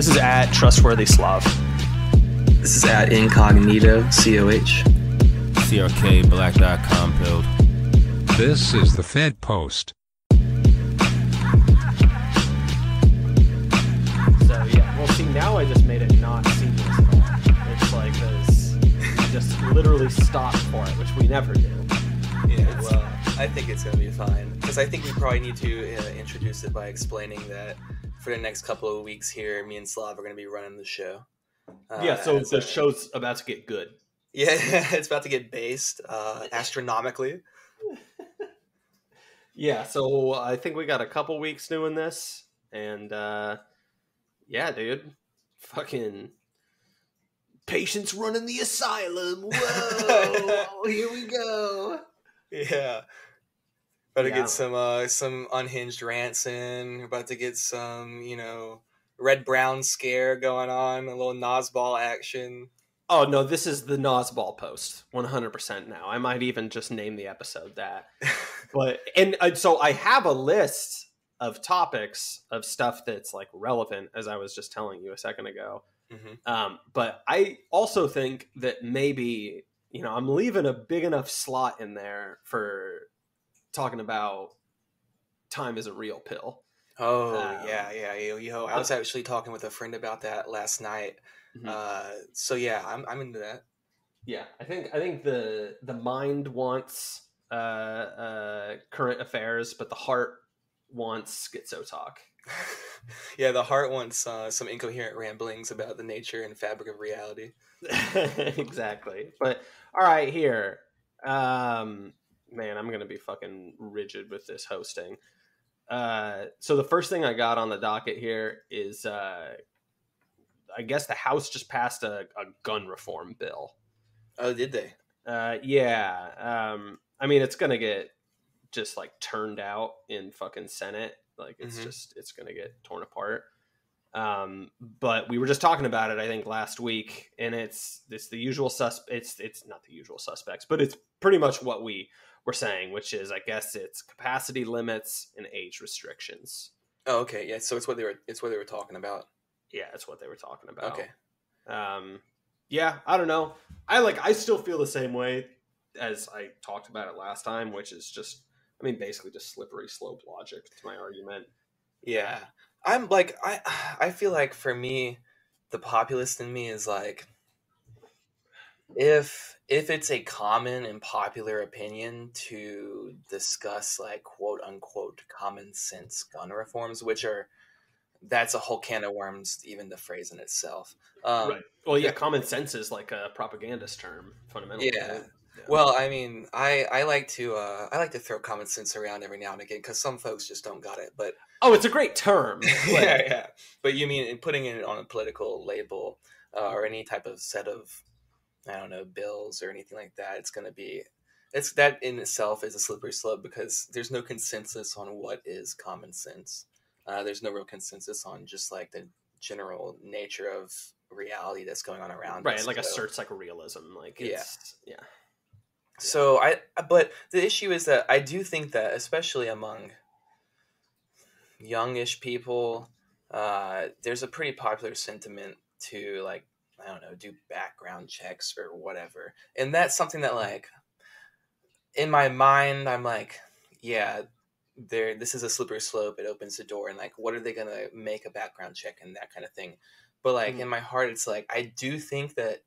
This is at Trustworthy Slav. This is at Incognito, COH. CRK Black Dot Compill. This is the Fed Post. So yeah, well see, now I just made it not seamless at all. It's like this, you just literally stop for it, which we never do. Yeah, well, I think it's going to be fine. Because I think we probably need to introduce it by explaining that for the next couple of weeks here, me and Slav are going to be running the show. So the show's about to get good. Yeah, it's about to get based astronomically. Yeah, so I think we got a couple weeks doing this, and yeah, dude, fucking patients running the asylum. Whoa, here we go. Yeah, about to get some unhinged rants in. We're about to get some, red-brown scare going on, a little Nosball action. Oh, no, this is the Nosball post, 100% now. I might even just name the episode that. So I have a list of topics of stuff that's like relevant, as I was just telling you a second ago. Mm-hmm. But I also think that maybe, I'm leaving a big enough slot in there for talking about time is a real pill. Oh, yeah. I was actually talking with a friend about that last night. Mm-hmm. So yeah, I'm into that. Yeah, I think the mind wants current affairs, but the heart wants schizo talk. Yeah, the heart wants some incoherent ramblings about the nature and fabric of reality. Exactly. But all right, here, man, I'm gonna be fucking rigid with this hosting. So the first thing I got on the docket here is I guess the House just passed a gun reform bill. Oh, did they? Yeah. I mean, it's going to get just like turned out in fucking Senate. Like it's it's going to get torn apart. But we were just talking about it, I think, last week, and it's the usual it's not the usual suspects, but it's pretty much what we were saying, which is, I guess, it's capacity limits and age restrictions. Oh, okay. Yeah. So it's what they were talking about. Yeah, that's what they were talking about. Okay. Yeah, I don't know. I still feel the same way as I talked about it last time, which is just, basically just slippery slope logic to my argument. Yeah. I'm like, I feel like for me, the populist in me is like, if it's a common and popular opinion to discuss like quote unquote common sense gun reforms, that's a whole can of worms, even the phrase in itself. Right. Well, yeah, common sense is like a propagandist term, fundamentally. Yeah. Right? Yeah. Well, I like to throw common sense around every now and again because some folks just don't got it. But it's a great term. Yeah. But you mean in putting it on a political label or any type of set of, I don't know, bills or anything like that? It's that in itself is a slippery slope because there's no consensus on what is common sense. There's no real consensus on just like the general nature of reality that's going on around us. Right, like asserts like realism. Like it's, yeah. So but the issue is that I do think that, especially among youngish people, there's a pretty popular sentiment to like, I don't know, do background checks or whatever. And that's something that like, in my mind, I'm like, yeah, this is a slippery slope. It opens the door, and like, what are they gonna make a background check and that kind of thing? But like in my heart, it's like I do think that,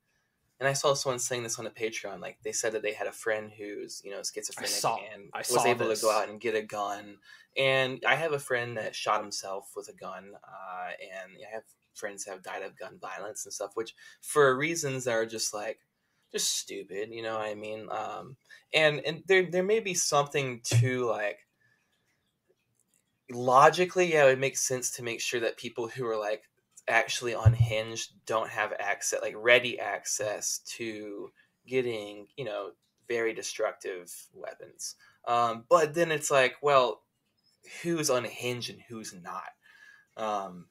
and I saw someone saying this on a Patreon. Like they said that they had a friend who's schizophrenic and was able to go out and get a gun. And I have a friend that shot himself with a gun, and I have friends that have died of gun violence and stuff, which for reasons that are just stupid. You know what I mean? And there may be something to like. Logically, yeah, it would make sense to make sure that people who are like actually unhinged don't have ready access to getting, very destructive weapons. But then it's like, well, who's unhinged and who's not?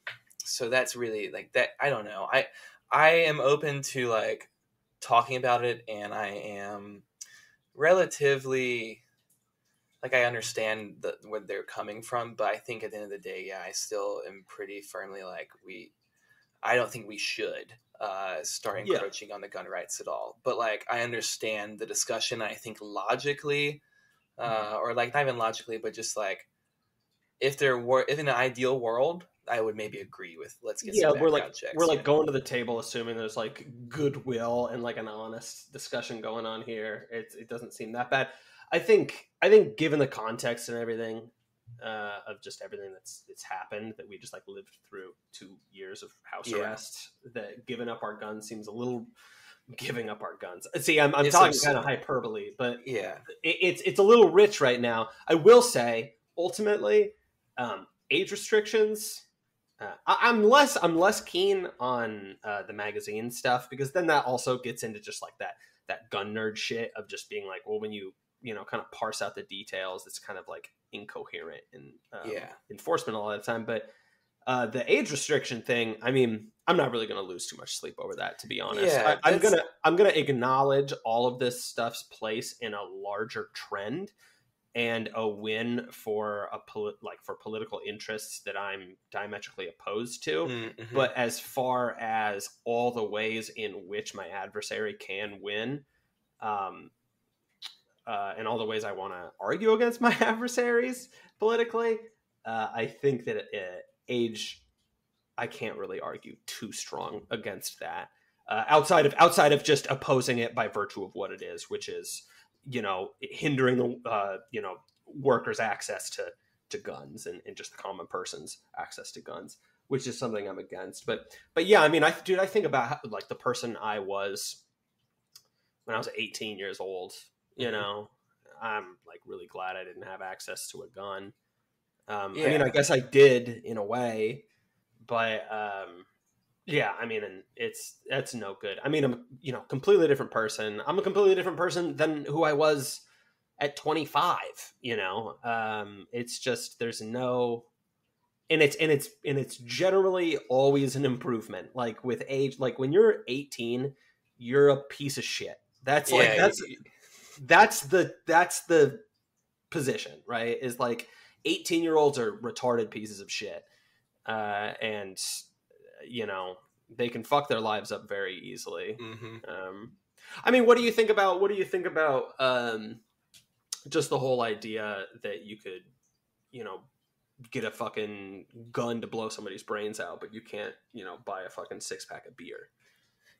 So that's really like that. I don't know. I am open to like talking about it, and I am relatively like I understand where they're coming from, but I think at the end of the day, yeah, I still am pretty firmly like I don't think we should start encroaching on the gun rights at all. But like, I understand the discussion. I think logically, or like not even logically, but just like if in an ideal world, I would maybe agree with let's get some background checks. We're like going to the table assuming there's like goodwill and like an honest discussion going on here. It doesn't seem that bad. I think given the context and everything of just everything that's happened, that we just like lived through 2 years of house arrest, that giving up our guns seems a little giving up our guns. See, I'm talking kind of hyperbole, but it's a little rich right now. I will say ultimately, age restrictions. I'm less keen on the magazine stuff, because then that also gets into just like that gun nerd shit of just being like, well, when you kind of parse out the details, it's kind of like incoherent in enforcement a lot of the time. But the age restriction thing, I mean, I'm not really going to lose too much sleep over that, to be honest. Yeah, I'm gonna acknowledge all of this stuff's place in a larger trend and a win for for political interests that I'm diametrically opposed to. Mm-hmm. But as far as all the ways in which my adversary can win, and all the ways I want to argue against my adversaries politically, I think that age, I can't really argue too strong against that. Outside of just opposing it by virtue of what it is, which is, hindering the workers' access to guns and just the common person's access to guns, which is something I'm against. But yeah, I mean, I think about how, like, the person I was when I was 18 years old. I'm like really glad I didn't have access to a gun. I mean, I guess I did in a way, but yeah, I mean, and that's no good. I mean, I'm completely different person. I'm a completely different person than who I was at 25. It's just there's no, and it's generally always an improvement. Like with age, like when you're 18, you're a piece of shit. That's the position, right? Is like 18-year-olds are retarded pieces of shit, and they can fuck their lives up very easily. Mm-hmm. I mean, what do you think about just the whole idea that you could get a fucking gun to blow somebody's brains out, but you can't buy a fucking 6-pack of beer?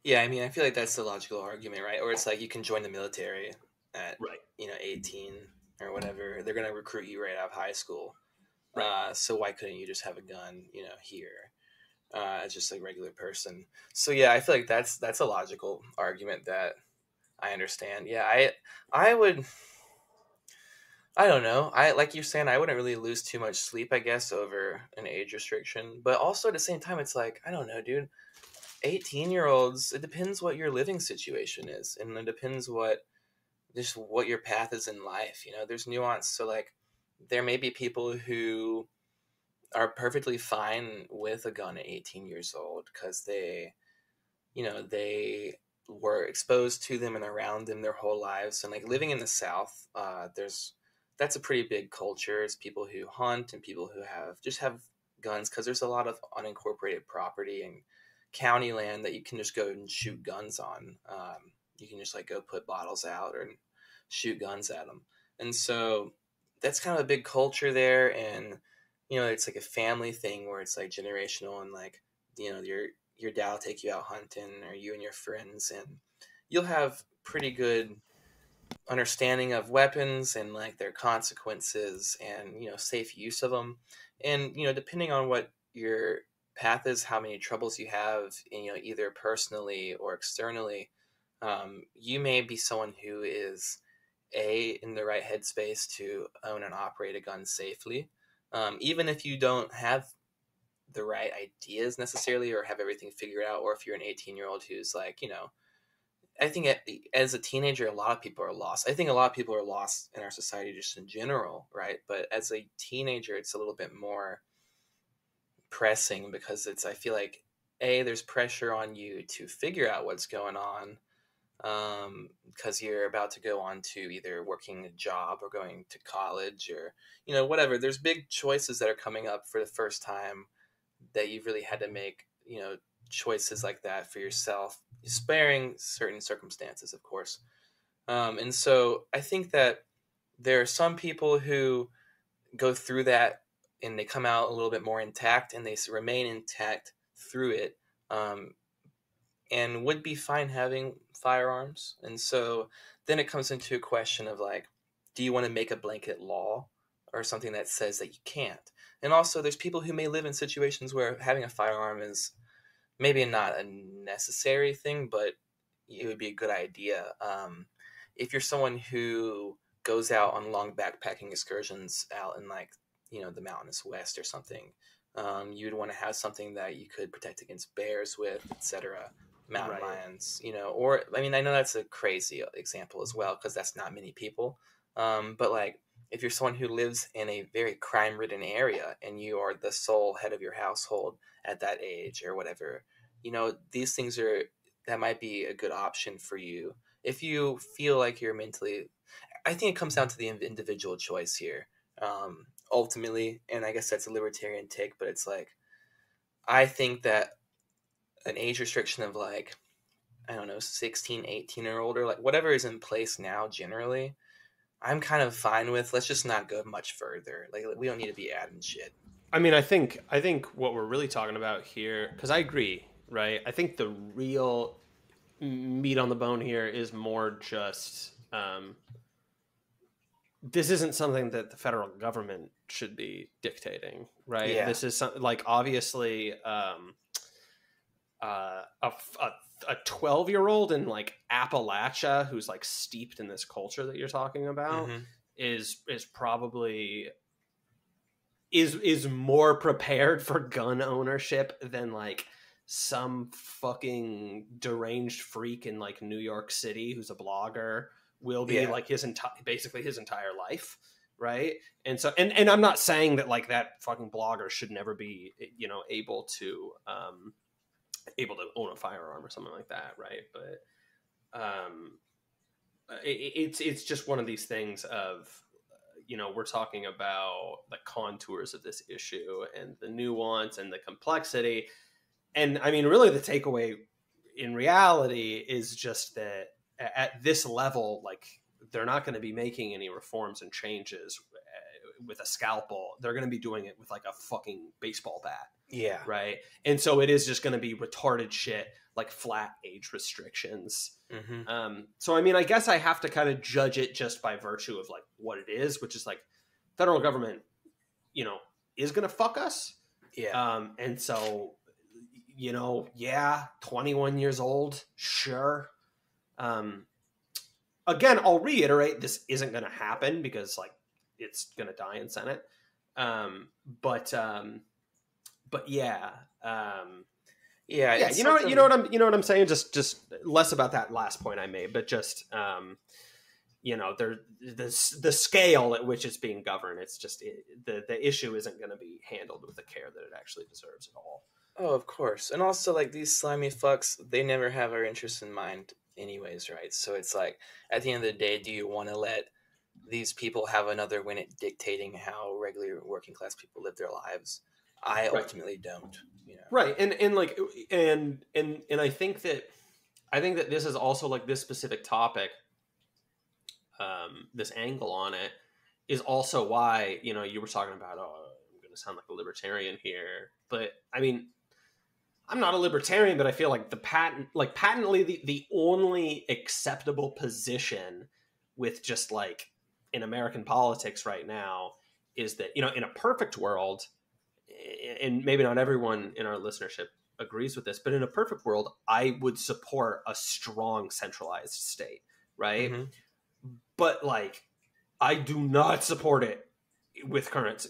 Yeah, I mean, I feel like that's the logical argument, right? Or it's like you can join the military at 18 or whatever. They're gonna recruit you right out of high school. Right. So why couldn't you just have a gun, here, as just a regular person? So yeah, I feel like that's a logical argument that I understand. Yeah, I would. I don't know. Like you're saying, I wouldn't really lose too much sleep, I guess, over an age restriction. But also at the same time, it's like, I don't know, dude. 18-year-olds, it depends what your living situation is, and it depends what your path is in life. There's nuance. So like, there may be people who are perfectly fine with a gun at 18 years old because they were exposed to them and around them their whole lives. And like living in the South, that's a pretty big culture. It's people who hunt and people who have guns because there's a lot of unincorporated property and county land that you can just go and shoot guns on. You can just like go put bottles out or shoot guns at them. And so that's kind of a big culture there. And, it's like a family thing where it's like generational, and like, your dad will take you out hunting, or you and your friends, and you'll have pretty good understanding of weapons and like their consequences and, safe use of them. And, depending on what your path is, how many troubles you have, either personally or externally, you may be someone who is in the right headspace to own and operate a gun safely, even if you don't have the right ideas necessarily or have everything figured out, or if you're an 18-year-old who's like, I think as a teenager, a lot of people are lost. I think a lot of people are lost in our society just in general, right? But as a teenager, it's a little bit more pressing because I feel like, there's pressure on you to figure out what's going on, because you're about to go on to either working a job or going to college or, whatever. There's big choices that are coming up for the first time that you've really had to make, choices like that for yourself, sparing certain circumstances, of course. And so I think that there are some people who go through that and they come out a little bit more intact, and they remain intact through it, and would be fine having firearms. And so then it comes into a question of like, do you want to make a blanket law or something that says that you can't? And also there's people who may live in situations where having a firearm is maybe not a necessary thing, but it would be a good idea. If you're someone who goes out on long backpacking excursions out in like, the mountainous west or something, you'd want to have something that you could protect against bears with, etc., mountain lions, or I mean, I know that's a crazy example as well because that's not many people, but like if you're someone who lives in a very crime-ridden area and you are the sole head of your household at that age or whatever, these things that might be a good option for you if you feel like you're mentally. I think it comes down to the individual choice here, ultimately, and I guess that's a libertarian take, but it's like, I think that an age restriction of like, I don't know, 16, 18 or older, like whatever is in place now generally, I'm kind of fine with. Let's just not go much further. Like we don't need to be adding shit. I mean, I think what we're really talking about here, because I agree, right? I think the real meat on the bone here is more just this isn't something that the federal government should be dictating, right? Yeah. This is like obviously a 12-year-old in like Appalachia who's like steeped in this culture that you're talking about is probably is more prepared for gun ownership than like some fucking deranged freak in like New York City who's a blogger will be like basically his entire life, right? And so and I'm not saying that like that fucking blogger should never be able to own a firearm or something like that, right? But it's just one of these things of we're talking about the contours of this issue and the nuance and the complexity, and I mean really the takeaway in reality is just that at this level, like they're not going to be making any reforms and changes with a scalpel. They're going to be doing it with like a fucking baseball bat. Yeah. Right. And so it is just going to be retarded shit, like flat age restrictions. So, I mean, I guess I have to kind of judge it just by virtue of like what it is, which is like federal government, is going to fuck us. Yeah. And so, 21 years old. Sure. Again, I'll reiterate, this isn't going to happen because like it's going to die in Senate. But yeah. You know what I'm saying? Just less about that last point I made, but just, the scale at which it's being governed, it's just, the issue isn't going to be handled with the care that it actually deserves at all. Oh, of course. And also like these slimy fucks, they never have our interests in mind anyways, right? So it's like, at the end of the day, do you want to let these people have another win at dictating how regular working class people live their lives? I ultimately don't, Right. And like, and I think that this is also like this specific topic, this angle on it is also why, you were talking about, I'm going to sound like a libertarian here, but I mean, I'm not a libertarian, but I feel like patently the only acceptable position with just like in American politics right now is that, in a perfect world, and maybe not everyone in our listenership agrees with this, but in a perfect world, I would support a strong centralized state, right? But like, I do not support it with current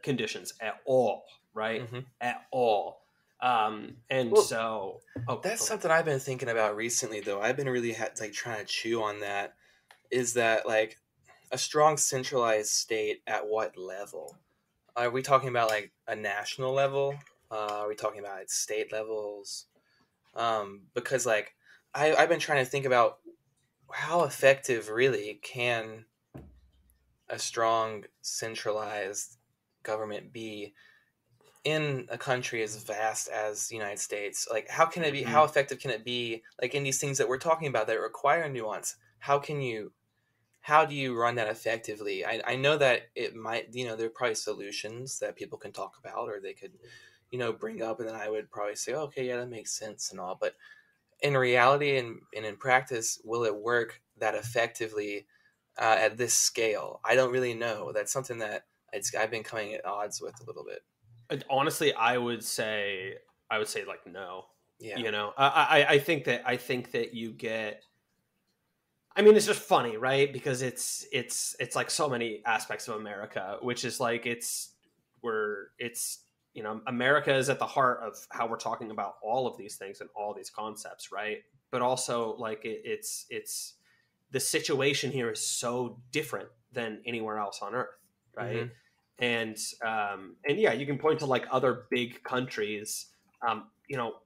conditions at all, right? At all. That's something I've been thinking about recently, though. I've been really trying to chew on that. Is that like a strong centralized state at what level? Are we talking about like a national level? Are we talking about like state levels? Because like I've been trying to think about how effective really can a strong centralized government be in a country as vast as the United States, like how can it be? Mhm. How effective can it be? Like in these things that we're talking about that require nuance, how do you run that effectively? I know that it might, there are probably solutions that people can talk about or they could, bring up, and then I would probably say, oh, okay, yeah, that makes sense and all. But in reality and in practice, will it work that effectively at this scale? I don't really know. That's something that I've been coming at odds with a little bit. Honestly, I would say like no. Yeah. You know, I think that you get. I mean, it's just funny, right? Because it's like so many aspects of America, which is like America is at the heart of how we're talking about all of these things and all these concepts, right? But also like it's the situation here is so different than anywhere else on Earth, right? And yeah, you can point to like other big countries. You know,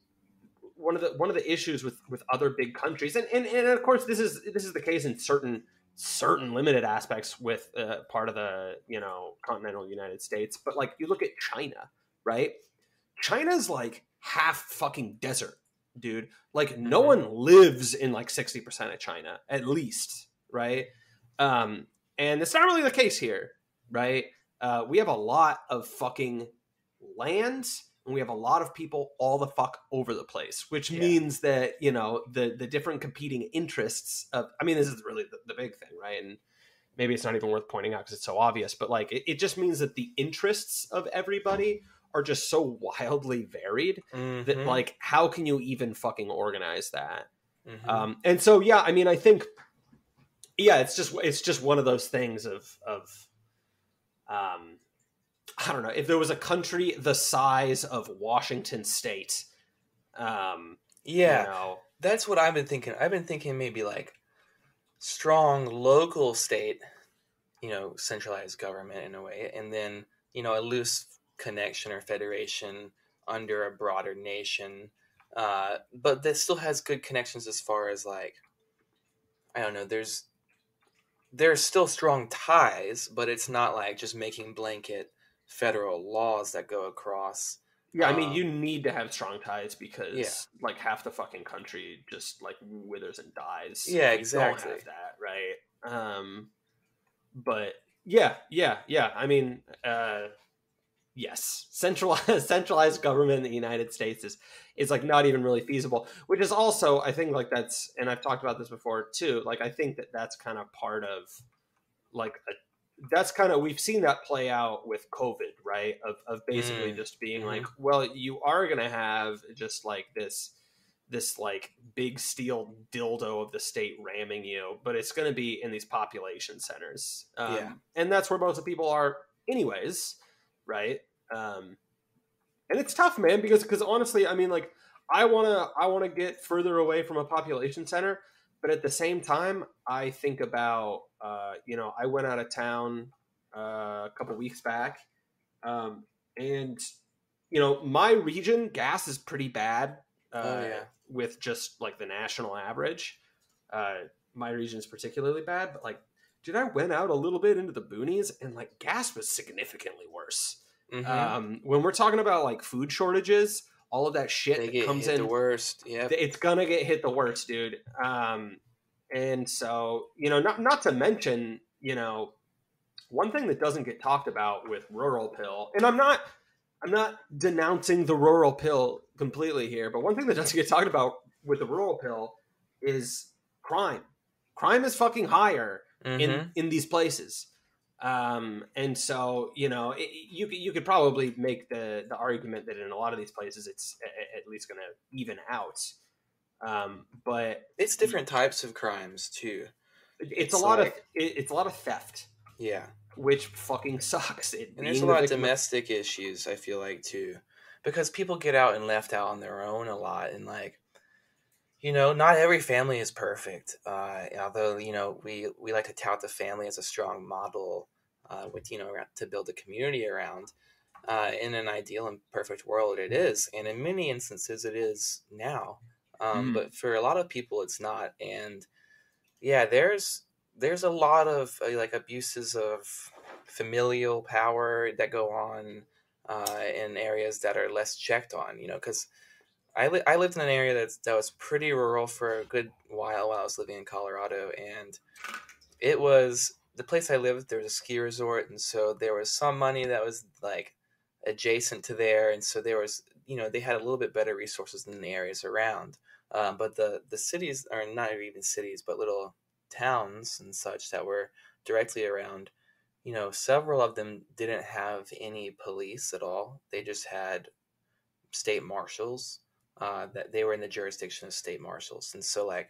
one of the issues with other big countries, and of course this is the case in certain limited aspects with part of the continental United States, but like you look at China, right? China's like half fucking desert, dude. Like no one lives in like 60% of China at least, right? And it's not really the case here, right? We have a lot of fucking land, and we have a lot of people all the fuck over the place, which means that the different competing interests of, I mean, this is really the big thing, right? And maybe it's not even worth pointing out because it's so obvious, but like it just means that the interests of everybody are just so wildly varied that like how can you even fucking organize that? And so yeah, I mean, I think it's just one of those things of I don't know, if there was a country the size of Washington State, that's what I've been thinking. I've been thinking maybe like strong local state, centralized government in a way, and then a loose connection or federation under a broader nation, but that still has good connections as far as like, I don't know, there's still strong ties, but it's not like just making blanket federal laws that go across. Yeah, I mean, you need to have strong ties because like half the fucking country just like withers and dies. Yeah, You exactly. don't have that, right? But yeah. I mean, yes, centralized government in the United States is like not even really feasible. Which is also, I think, like that's, and I've talked about this before too. Like I think that's kind of part of like that's kind of, we've seen that play out with COVID, right? Of basically just being like, well, you are going to have just like this like big steel dildo of the state ramming you, but it's going to be in these population centers. And that's where most of the people are anyways. Right. And it's tough, man, because honestly, I mean, like I want to get further away from a population center, but at the same time, I think about, I went out of town a couple weeks back, and my region gas is pretty bad. With just like the national average. My region is particularly bad, but like, dude, I went out a little bit into the boonies and like gas was significantly worse. When we're talking about like food shortages, all of that shit that comes in the worst. Yeah, it's gonna get hit the worst, dude. And so, not to mention, one thing that doesn't get talked about with rural pill, and I'm not denouncing the rural pill completely here, but one thing that doesn't get talked about with the rural pill is crime. Crime is fucking higher in these places. And so, you could probably make the argument that in a lot of these places, it's at least going to even out. But it's different types of crimes too. It's a lot of theft. Yeah. Which fucking sucks. And there's a lot of domestic issues, I feel like, too. Because people get out and left out on their own a lot. And, like, not every family is perfect. Although, we like to tout the family as a strong model to build a community around. In an ideal and perfect world, it is. And in many instances, it is now. But for a lot of people, it's not. And, yeah, there's a lot of like abuses of familial power that go on. in areas that are less checked on, because I lived in an area that was pretty rural for a good while I was living in Colorado, and it was the place I lived. There was a ski resort, and so there was some money that was like adjacent to there, and so there was, they had a little bit better resources than the areas around. But the cities, are not even cities, but little towns and such that were directly around, several of them didn't have any police at all. They just had state marshals. That they were in the jurisdiction of state marshals, and so like,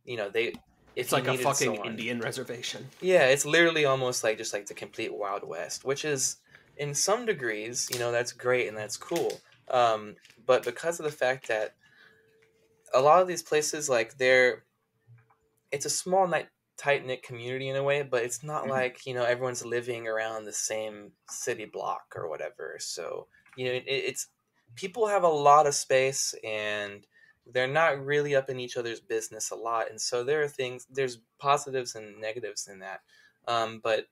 they if It's you like a needed fucking someone, Indian reservation. yeah, it's literally almost like just like the complete Wild West, which is in some degrees, that's great and that's cool. But because of the fact that a lot of these places, like it's a small, tight knit community in a way, but it's not like everyone's living around the same city block or whatever. So it's people have a lot of space and they're not really up in each other's business a lot, and so there's positives and negatives in that. But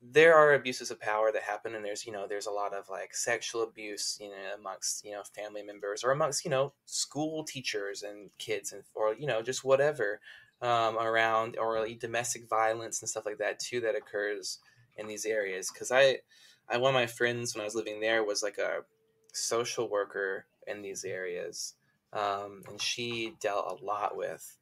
there are abuses of power that happen, and there's a lot of like sexual abuse, amongst family members or amongst school teachers and kids, and or just whatever, around, or like domestic violence and stuff like that too that occurs in these areas. Because one of my friends when I was living there was like a social worker in these areas, and she dealt a lot with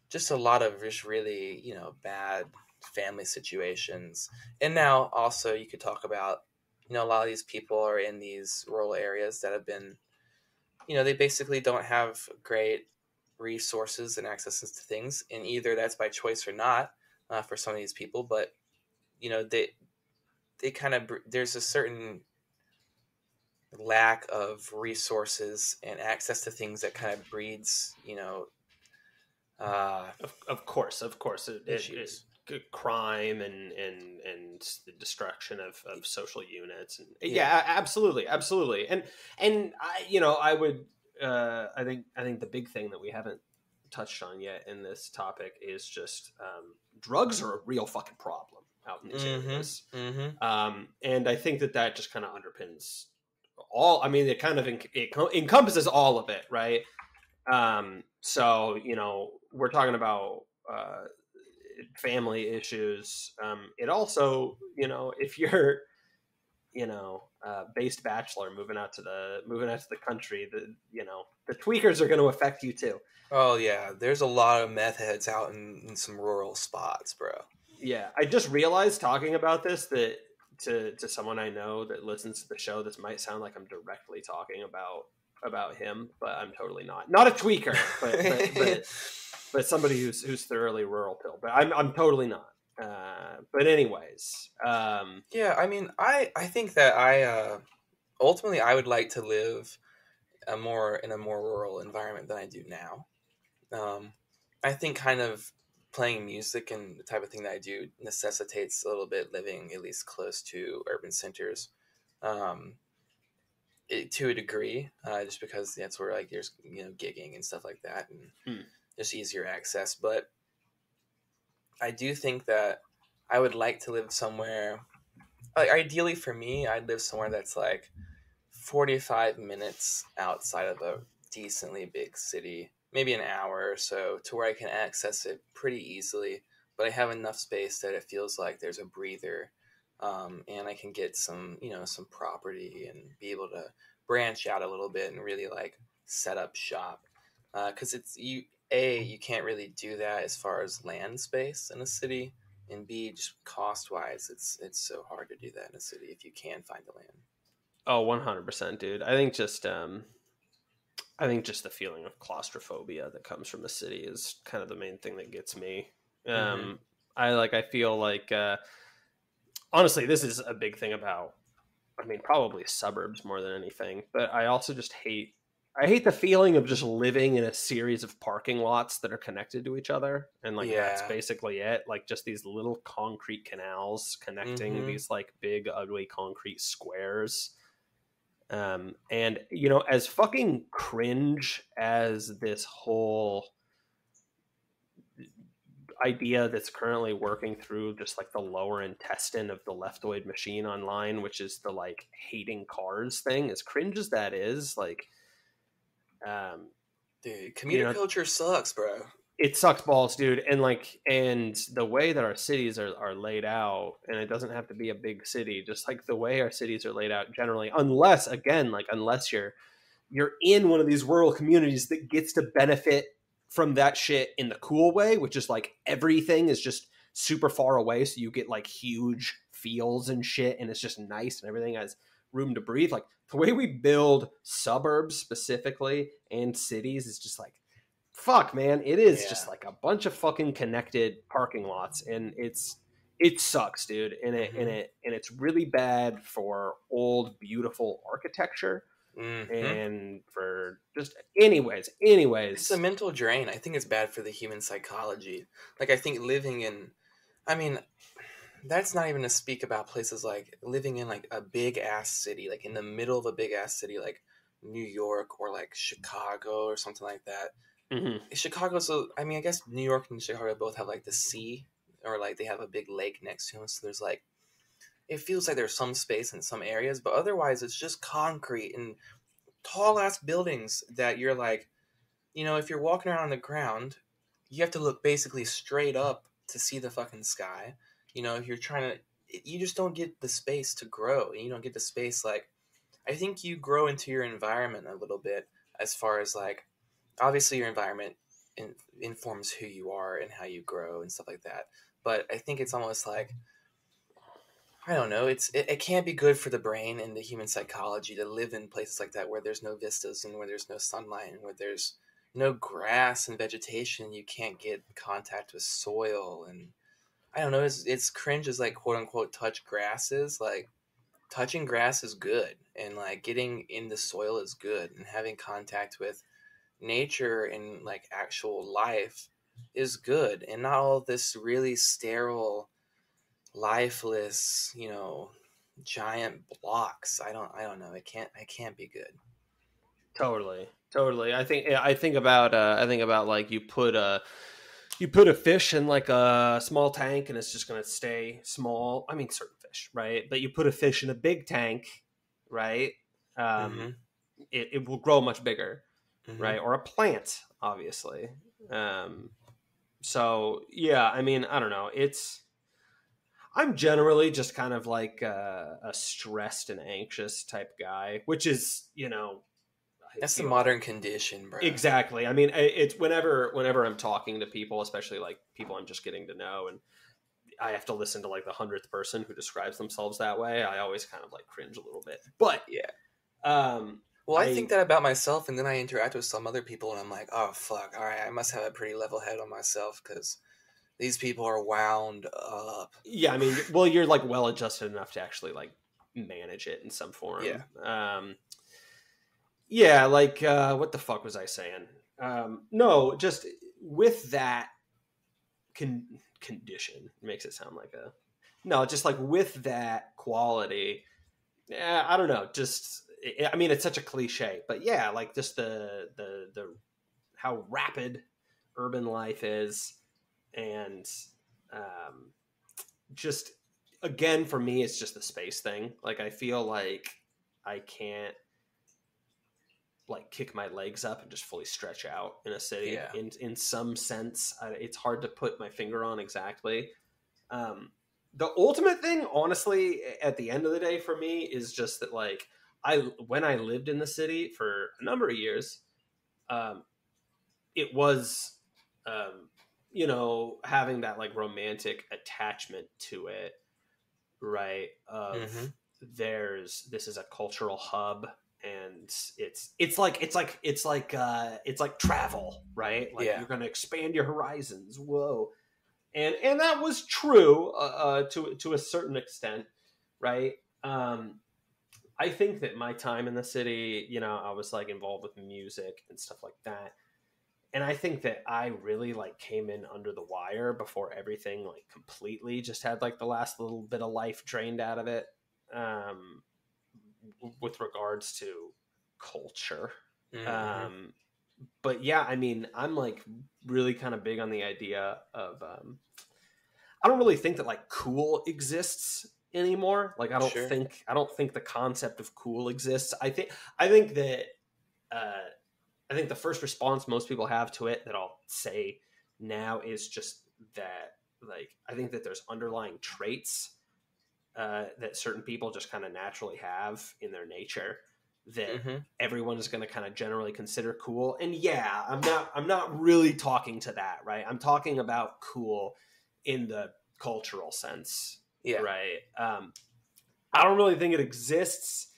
just a lot of just really bad family situations. And now also you could talk about a lot of these people are in these rural areas that have been they basically don't have great resources and accesses to things, and either that's by choice or not, for some of these people. But they kind of there's a certain lack of resources and access to things that kind of breeds Of course, issues. Crime and the destruction of social units, and yeah, absolutely, and I would I think the big thing that we haven't touched on yet in this topic is just drugs are a real fucking problem out in these areas. And I think that just kind of underpins all. I mean, it kind of it encompasses all of it, right? So we're talking about family issues. It also, if you're based bachelor moving out to the country, the tweakers are going to affect you too. Oh yeah, there's a lot of meth heads out in some rural spots, bro. Yeah, I just realized talking about this that to someone I know that listens to the show, this might sound like I'm directly talking about him, but I'm totally not. Not a tweaker, but somebody who's thoroughly rural pill. But I'm totally not. But anyways, yeah, I mean, I think that I ultimately I would like to live in a more rural environment than I do now. I think kind of playing music and the type of thing that I do necessitates a little bit living at least close to urban centers, to a degree, just because that's where like there's gigging and stuff like that, and just easier access. But I do think that I would like to live somewhere. Like ideally for me, I'd live somewhere that's like 45 minutes outside of a decently big city, maybe an hour or so, to where I can access it pretty easily, but I have enough space that it feels like there's a breather, and I can get some property and be able to branch out a little bit and really like set up shop, because you can't really do that as far as land space in a city, and B, just cost wise, it's so hard to do that in a city if you can find the land. Oh, 100%, dude. I think just the feeling of claustrophobia that comes from the city is kind of the main thing that gets me. I feel like honestly, this is a big thing about, I mean, probably suburbs more than anything, but I also just hate the feeling of just living in a series of parking lots that are connected to each other, and like that's basically it. Like just these little concrete canals connecting these like big ugly concrete squares. And as fucking cringe as this whole idea that's currently working through just like the lower intestine of the leftoid machine online, which is the like hating cars thing. As cringe as that is, like, Dude, commuter culture sucks, bro. It sucks balls, dude. And like, and the way that our cities are laid out, and it doesn't have to be a big city, just like the way our cities are laid out generally, unless you're in one of these rural communities that gets to benefit from that shit in the cool way, which is like everything is just super far away, so you get like huge fields and shit, and it's just nice and everything has room to breathe. Like the way we build suburbs specifically and cities is just like, fuck, man, it is just like a bunch of fucking connected parking lots, and it sucks, dude. And it's really bad for old beautiful architecture. And for just anyways it's a mental drain. I think it's bad for the human psychology. Like, I think that's not even to speak about places like living in like a big ass city, like in the middle of a big ass city like New York or like Chicago or something like that. Chicago, so I guess New York and Chicago both have like the sea, or like they have a big lake next to them, so there's like, it feels like there's some space in some areas, but otherwise it's just concrete and tall ass buildings that you're like, if you're walking around on the ground, you have to look basically straight up to see the fucking sky. If you're trying to, you just don't get the space to grow, and you don't get the space. Like, I think you grow into your environment a little bit, as far as like, obviously your environment informs who you are and how you grow and stuff like that. But I think it's almost like, I don't know, it can't be good for the brain and the human psychology to live in places like that where there's no vistas and where there's no sunlight and where there's no grass and vegetation. You can't get contact with soil, and I don't know, it's cringe as like quote unquote touch grasses. Like, touching grass is good, and like getting in the soil is good, and having contact with nature and like actual life is good, and not all this really sterile, lifeless, giant blocks. I don't know. It can't be good. Totally. I think about like you put a fish in like a small tank and it's just going to stay small. I mean, certain fish, right? But you put a fish in a big tank, right? It will grow much bigger, right? Or a plant, obviously. So yeah, I mean, I don't know. I'm generally just kind of like a stressed and anxious type guy, which is, that's the modern condition, bro. Exactly. I mean, it's whenever I'm talking to people, especially like people I'm just getting to know, and I have to listen to like the 100th person who describes themselves that way, I always kind of like cringe a little bit. But yeah. Well, I think that about myself, and then I interact with some other people, and I'm like, oh fuck, all right, I must have a pretty level head on myself, because these people are wound up. Yeah, I mean, well, you're like well adjusted enough to actually like manage it in some form. Yeah. Yeah, like what the fuck was I saying? No, just with that condition, makes it sound like just like with that quality. Yeah, I don't know. Just, I mean, it's such a cliche, but yeah, like just the how rapid urban life is. And just, again, for me, it's just the space thing. Like, I feel like I can't like kick my legs up and just fully stretch out in a city. Yeah. In some sense, it's hard to put my finger on exactly. The ultimate thing, honestly, at the end of the day for me is just that, like, when I lived in the city for a number of years, it was, having that like romantic attachment to it, right? Of this is a cultural hub, and it's like travel, right? Like, you're going to expand your horizons. Whoa. And that was true to a certain extent, right? I think that my time in the city, I was like involved with music and stuff like that. And I think that I really like came in under the wire before everything like completely just had like the last little bit of life drained out of it, with regards to culture. but yeah, I mean, I'm like really kind of big on the idea of I don't really think that like cool exists anymore. Like Sure. I don't think the concept of cool exists. I think that uh I think the first response most people have to it that I'll say now is just that, like, I think that there's underlying traits that certain people just kind of naturally have in their nature that everyone is going to kind of generally consider cool. And yeah, I'm not really talking to that, right? I'm talking about cool in the cultural sense, Yeah. right? I don't really think it exists.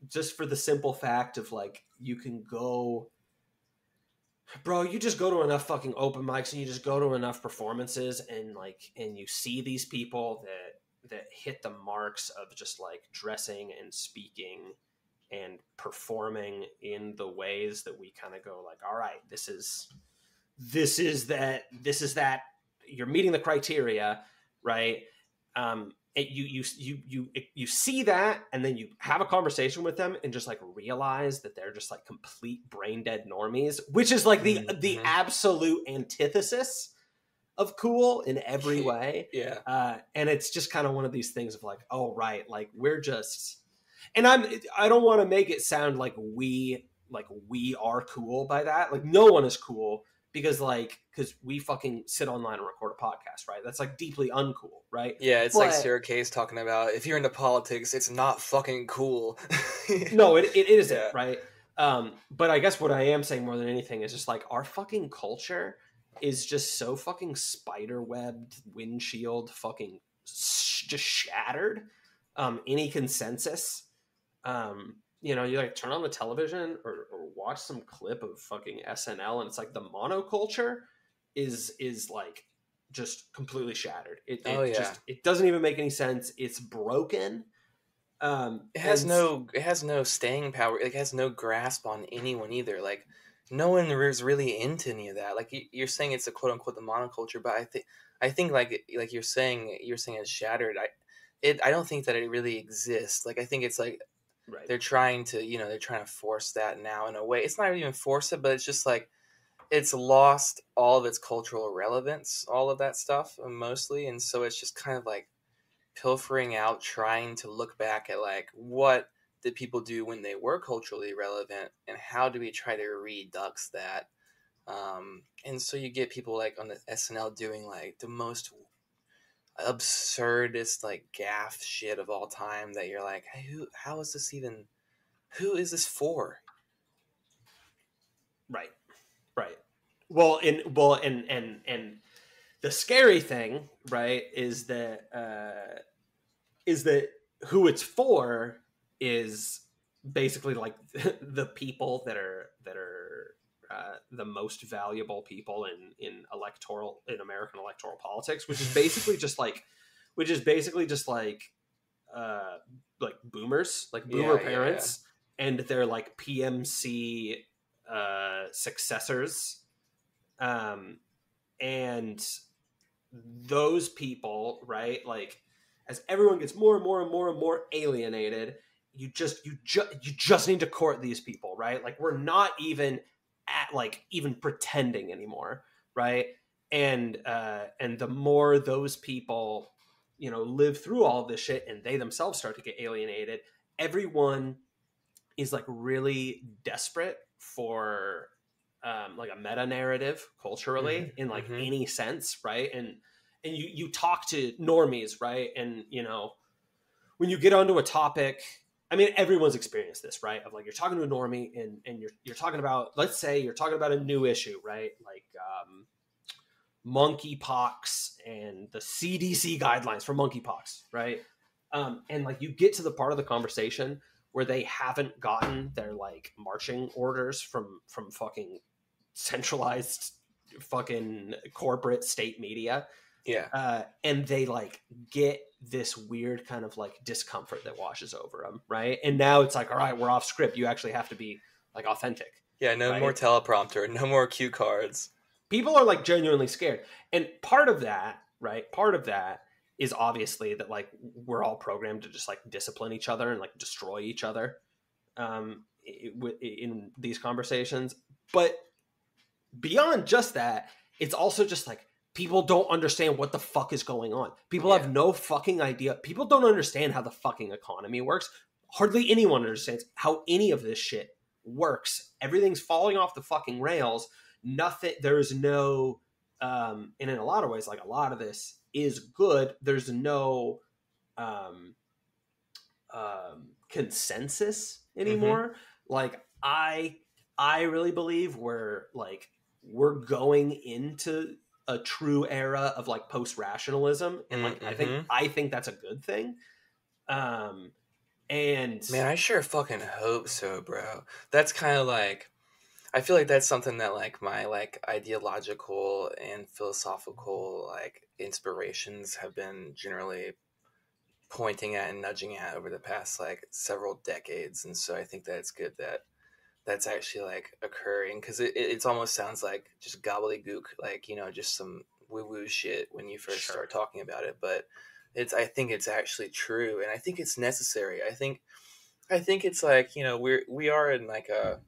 Just for the simple fact of like, you can go, bro, you just go to enough fucking open mics and you just go to enough performances and like, and you see these people that hit the marks of just like dressing and speaking and performing in the ways that we kind of go like, all right, this is that you're meeting the criteria, right? You see that, and then you have a conversation with them and just like realize that they're just like complete brain dead normies, which is like the absolute antithesis of cool in every way. Yeah. And it's just kind of one of these things of like, oh right, like we're just, and I don't want to make it sound like we are cool by that. Like no one is cool because we fucking sit online and record a podcast, right? That's like deeply uncool, right? Yeah, it's like Sarah Kay's talking about, if you're into politics, it's not fucking cool. No, it isn't, Yeah. right? But I guess what I am saying more than anything is just like our fucking culture is just so fucking spider-webbed, windshield fucking just shattered. Any consensus, you like turn on the television or watch some clip of fucking SNL and it's like the monoculture is like just completely shattered. It doesn't even make any sense. It's broken. It has no staying power. It has no grasp on anyone either. Like no one is really into any of that. Like you're saying it's a quote unquote the monoculture, but I think like you're saying it's shattered. I don't think that it really exists. Like I think it's like right. They're trying to force that now in a way. It's not even force it, but it's just like it's lost all of its cultural relevance, all of that stuff mostly, and so it's just kind of like pilfering out, trying to look back at like what did people do when they were culturally relevant, and how do we try to redux that. And so you get people like on the SNL doing like the most absurdist like gaff shit of all time that you're like, hey, who is this for? Right. Well, and the scary thing, right, is that who it's for is basically like the people that are the most valuable people in American electoral politics, which is basically just like boomers, like boomer parents, and their like PMC successors, and those people, right? Like as everyone gets more and more and more and more alienated, you just need to court these people, right? Like we're not even at like even pretending anymore, right? And the more those people live through all of this shit and they themselves start to get alienated, everyone is like really desperate for like a meta narrative culturally in like any sense, right? And you talk to normies, right? And when you get onto a topic, I mean, everyone's experienced this, right? Of like you're talking to a normie and you're talking about, let's say you're talking about a new issue, right? Like monkeypox and the CDC guidelines for monkeypox, right? And like you get to the part of the conversation where they haven't gotten their like marching orders from fucking centralized fucking corporate state media. Yeah. And they like get this weird kind of like discomfort that washes over them, right? And now it's like, all right, we're off script. You actually have to be like authentic. Yeah, no more teleprompter, no more cue cards. People are like genuinely scared. And part of that, right? Part of that is obviously that like we're all programmed to just like discipline each other and like destroy each other in these conversations. But beyond just that, it's also just like people don't understand what the fuck is going on. People have no fucking idea. People don't understand how the fucking economy works. Hardly anyone understands how any of this shit works. Everything's falling off the fucking rails. Nothing, there's no, and in a lot of ways, like a lot of this is good. There's no consensus anymore. Mm-hmm. Like I really believe we're going into a true era of like post-rationalism, and like I think that's a good thing. And man, I sure fucking hope so, bro. That's kind of like, I feel like that's something that like my like ideological and philosophical like inspirations have been generally pointing at and nudging at over the past like several decades. And so I think that it's good that that's actually like occurring, because it almost sounds like just gobbledygook, like, you know, just some woo-woo shit when you first start talking about it. But I think it's actually true, and I think it's necessary. I think it's like, you know, we are in like a,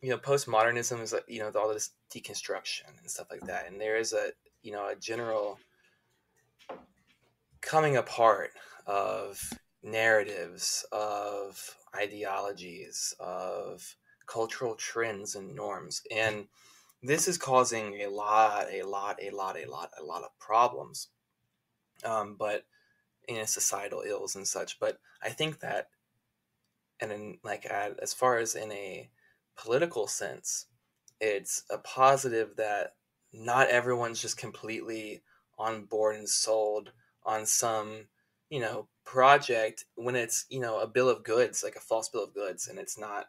you know, postmodernism is like, you know, all this deconstruction and stuff like that, and there is a, you know, a general coming apart of narratives, of ideologies, of cultural trends and norms, and this is causing a lot of problems, but in societal ills and such. But I think that, and in like as far as in a political sense, it's a positive that not everyone's just completely on board and sold on some, you know, project when it's, you know, a bill of goods, like a false bill of goods. And it's not,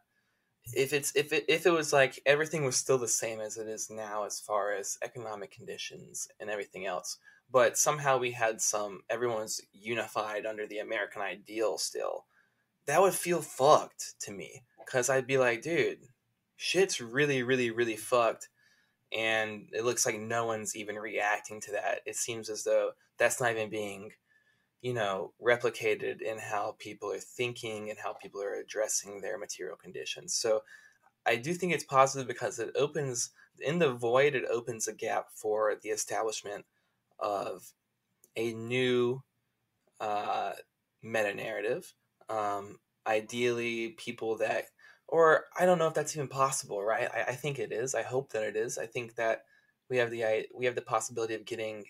if it was like everything was still the same as it is now as far as economic conditions and everything else, but somehow we had everyone's unified under the American ideal still, that would feel fucked to me, because I'd be like, dude, shit's really, really, really fucked, and it looks like no one's even reacting to that. It seems as though that's not even being, you know, replicated in how people are thinking and how people are addressing their material conditions. So I do think it's positive, because it opens, in the void, it opens a gap for the establishment of a new meta-narrative. Ideally, people that, or I don't know if that's even possible, right? I think it is. I hope that it is. I think that we have the possibility of getting,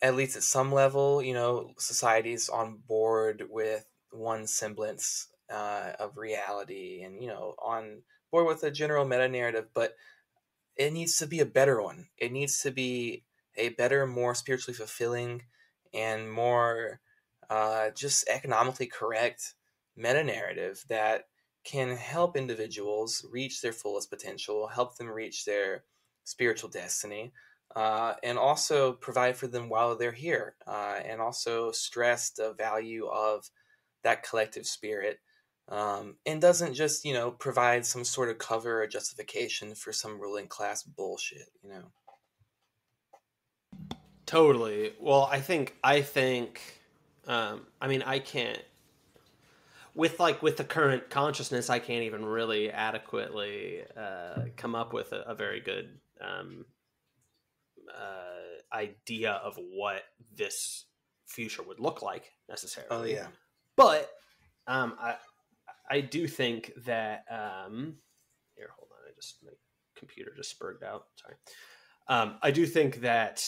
at least at some level, you know, societies on board with one semblance of reality, and, you know, on board with a general meta-narrative, but it needs to be a better one. It needs to be a better, more spiritually fulfilling, and more just economically correct meta-narrative that can help individuals reach their fullest potential, help them reach their spiritual destiny, and also provide for them while they're here, and also stress the value of that collective spirit, and doesn't just, you know, provide some sort of cover or justification for some ruling class bullshit, you know. Totally. Well, I think I mean, I can't, with the current consciousness, I can't even really adequately come up with a very good idea of what this future would look like necessarily. Oh yeah. But I do think that here, hold on, my computer just spurred out. Sorry. I do think that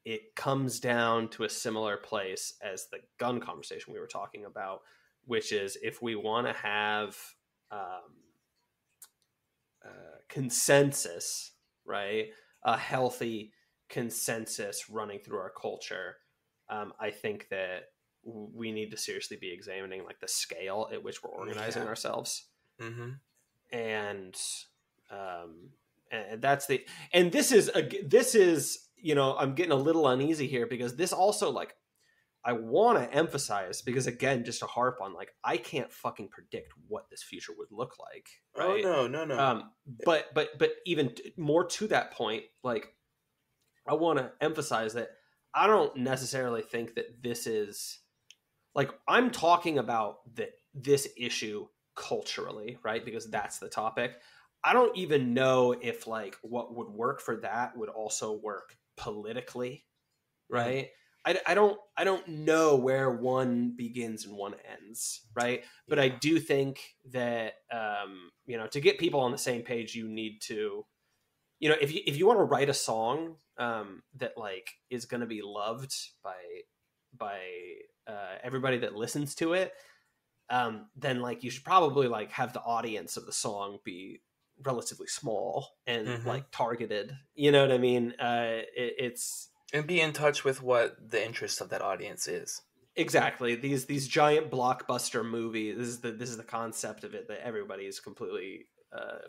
it comes down to a similar place as the gun conversation we were talking about, which is, if we want to have consensus, right? A healthy consensus running through our culture. I think that we need to seriously be examining like the scale at which we're organizing ourselves. Mm-hmm. And that's this is, you know, I'm getting a little uneasy here, because this also, like, I want to emphasize, because again, just to harp on, like, I can't fucking predict what this future would look like. Right? Oh no. But even more to that point, like, I want to emphasize that I don't necessarily think that this is, like, I'm talking about that this issue culturally, right? Because that's the topic. I don't even know if like what would work for that would also work politically, right? I don't know where one begins and one ends, right? But I do think that you know, to get people on the same page, you need to, you know, if you want to write a song that like is going to be loved by everybody that listens to it, then like you should probably like have the audience of the song be relatively small and like targeted. You know what I mean? It's and be in touch with what the interest of that audience is. exactly these giant blockbuster movies. This is the concept of it that everybody is completely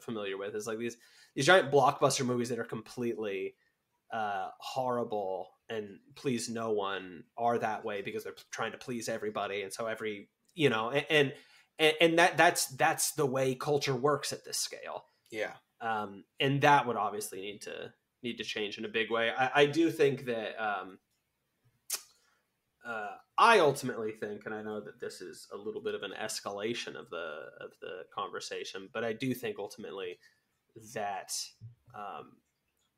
familiar with. Is like these giant blockbuster movies that are completely horrible and please no one are that way because they're trying to please everybody, and so every, you know, and that's the way culture works at this scale. Yeah. And that would obviously need to change in a big way. I do think that I ultimately think, and I know that this is a little bit of an escalation of the conversation, but I do think ultimately that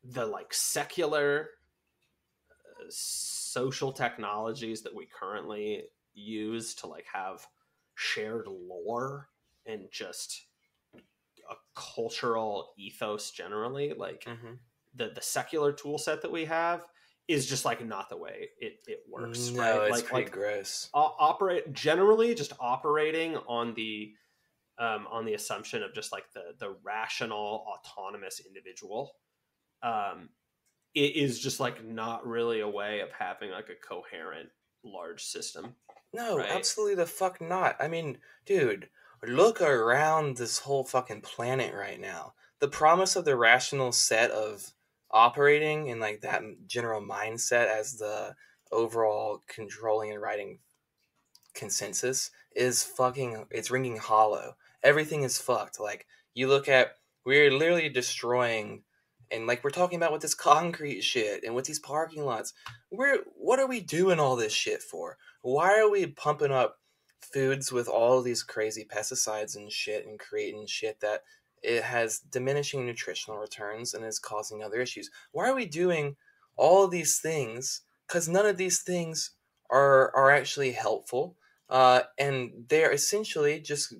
the like secular social technologies that we currently use to like have shared lore and just a cultural ethos generally, like the secular tool set that we have is just like not the way it works. No, right? it's pretty gross. Just operating on the assumption of just like the rational autonomous individual it is just like not really a way of having like a coherent large system. No, right? Absolutely the fuck not. I mean, dude, look around this whole fucking planet right now. The promise of the rational set of operating in like that general mindset as the overall controlling and writing consensus is fucking, it's ringing hollow. Everything is fucked. Like, you look at, we're literally destroying, and like we're talking about with this concrete shit and with these parking lots, what are we doing all this shit for? Why are we pumping up foods with all these crazy pesticides and shit and creating shit that it has diminishing nutritional returns and is causing other issues? Why are we doing all of these things? Because none of these things are actually helpful. And they're essentially just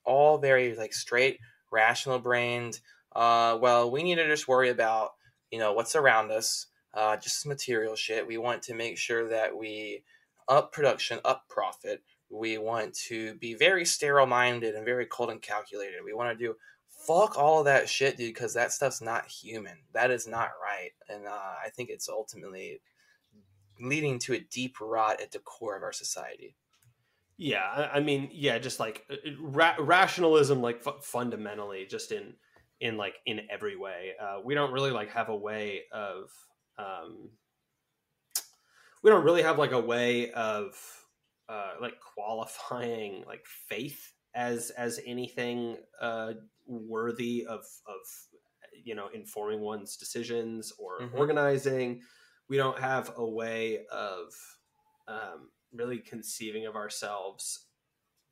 all very like straight, rational brained. Well, we need to just worry about, you know, what's around us, just material shit. We want to make sure that we up production, up profit. We want to be very sterile minded and very cold and calculated. We want to do fuck all of that shit, dude, because that stuff's not human. That is not right. And I think it's ultimately leading to a deep rot at the core of our society. Yeah, I mean, yeah, just like rationalism, like fundamentally, just in like in every way. We don't really like have a way of we don't really have like a way of like qualifying like faith as anything worthy of you know, informing one's decisions or organizing. We don't have a way of really conceiving of ourselves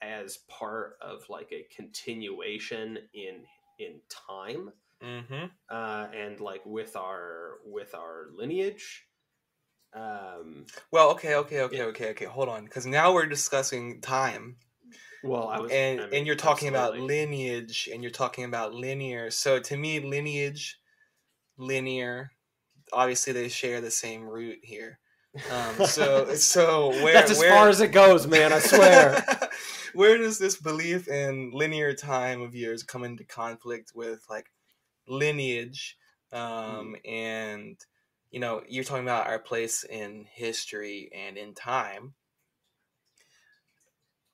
as part of like a continuation in time and like with our lineage. Well, okay. Hold on, because now we're discussing time. Well, and you're talking about lineage, and you're talking about linear. So to me, lineage, linear, obviously they share the same root here. So where that's as far as it goes, man. I swear. Where does this belief in linear time of years come into conflict with like lineage? And you know, you're talking about our place in history and in time.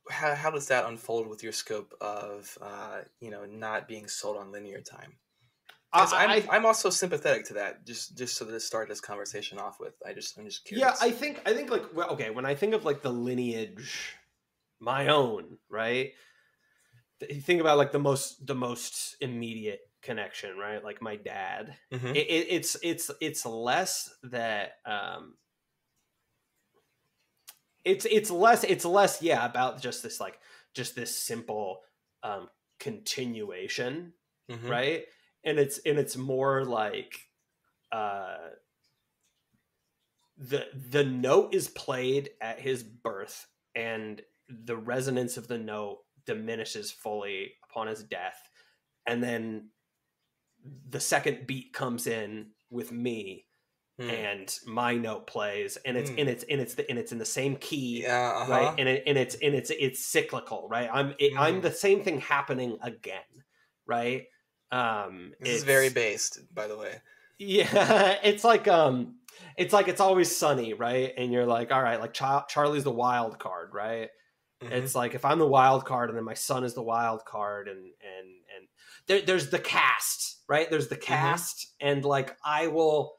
How does that unfold with your scope of you know, not being sold on linear time? Because I'm also sympathetic to that. Just so to start this conversation off with, I'm just curious. Yeah, I think like, well, okay, when I think of like the lineage, my own, right? You think about like the most immediate connection, right? Like my dad. It's less that it's less yeah about just this simple continuation, Mm-hmm. right? And it's more like the note is played at his birth, and the resonance of the note diminishes fully upon his death, and then the second beat comes in with me, and my note plays, and it's in the same key, right? And it's cyclical, right? I'm the same thing happening again, right? This is very based, by the way. Yeah, it's like it's always sunny, right? And you're like, all right, like Charlie's the wild card, right? Mm-hmm. It's like if I'm the wild card, and then my son is the wild card, and there's the cast, right? There's the cast, and like I will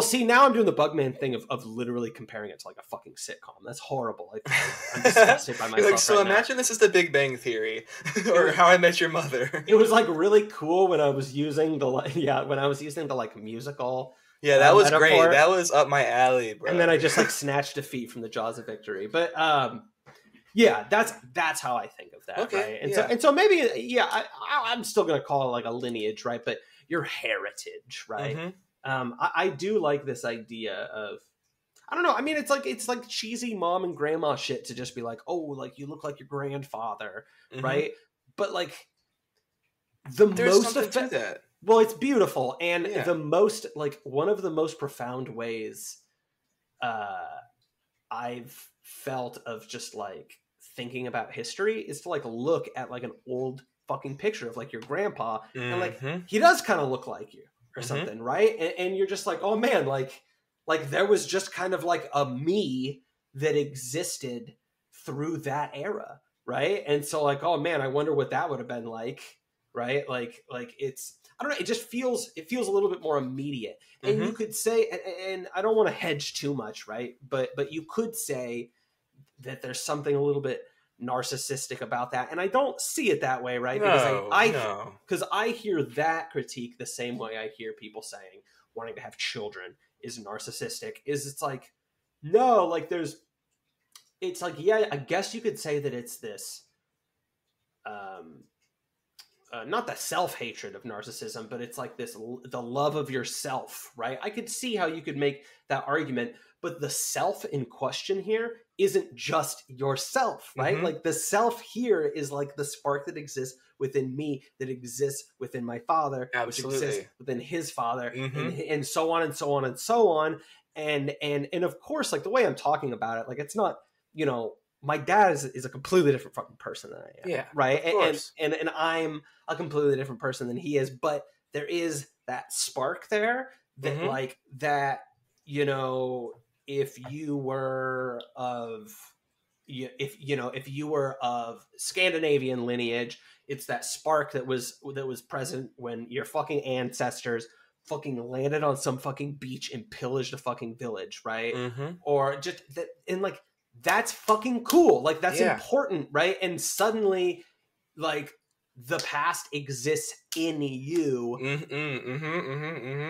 see. Now I'm doing the Bugman thing of literally comparing it to like a fucking sitcom. That's horrible. I'm disgusted by myself. Like, so imagine this is The Big Bang Theory or How I Met Your Mother. It was like really cool when I was using the like musical. Yeah, that was metaphor. Great. That was up my alley, bro. And then I just like snatched defeat from the jaws of victory. But yeah, that's how I think of that, okay, right? And so maybe I'm still gonna call it like a lineage, right? But your heritage, right? Mm-hmm. I do like this idea of, I don't know. I mean, it's like cheesy mom and grandma shit to just be like, oh, like you look like your grandfather, right? But like there's something to that. Well, it's beautiful, and the most like one of the most profound ways I've felt of just like thinking about history is to like look at like an old fucking picture of like your grandpa, and like he does kind of look like you or something, right? And you're just like, oh man, like there was just kind of like a me that existed through that era, right? And so like, oh man, I wonder what that would have been like, right? Like it's, I don't know, it just feels a little bit more immediate. And you could say, and I don't want to hedge too much, right? But you could say that there's something a little bit narcissistic about that, and I don't see it that way, right? Because I hear that critique the same way I hear people saying wanting to have children is narcissistic. It's like, no, like it's like, yeah, I guess you could say that it's this not the self-hatred of narcissism, but it's like this, the love of yourself, right? I could see how you could make that argument, but the self in question here isn't just yourself, right? Like the self here is like the spark that exists within me, that exists within my father, absolutely, which exists within his father, and so on and so on and so on. And of course, like the way I'm talking about it, like it's not, you know, my dad is a completely different fucking person than I am. Yeah, right. And I'm a completely different person than he is, but there is that spark there that like that, you know, if you were of Scandinavian lineage, it's that spark that was present when your fucking ancestors fucking landed on some fucking beach and pillaged a fucking village, right? Or just that, and like that's fucking cool, like that's important, right? And suddenly like the past exists in you,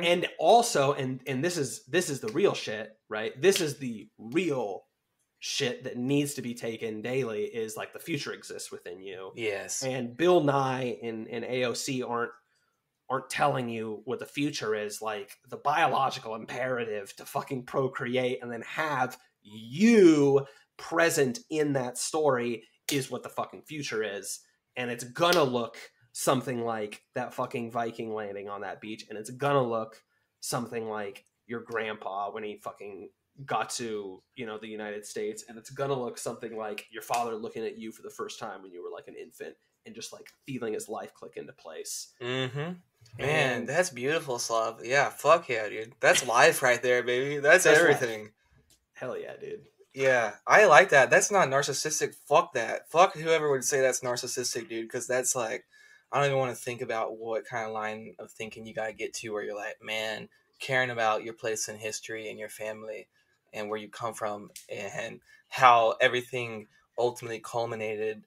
and also, and this is the real shit, right? This is the real shit that needs to be taken daily, is like the future exists within you. Yes. And Bill Nye and AOC aren't telling you what the future is. Like the biological imperative to fucking procreate and then have you present in that story is what the fucking future is. And it's gonna look something like that fucking Viking landing on that beach, and it's gonna look something like your grandpa when he fucking got to, you know, the United States, and it's gonna look something like your father looking at you for the first time when you were like an infant and just like feeling his life click into place. Man, that's beautiful, Slav. Yeah, fuck yeah, dude. That's life right there, baby. That's everything. Life. Hell yeah, dude. Yeah, I like that. That's not narcissistic. Fuck that. Fuck whoever would say that's narcissistic, dude, because that's like, I don't even want to think about what kind of line of thinking you gotta get to where you're like, man, caring about your place in history and your family and where you come from and how everything ultimately culminated,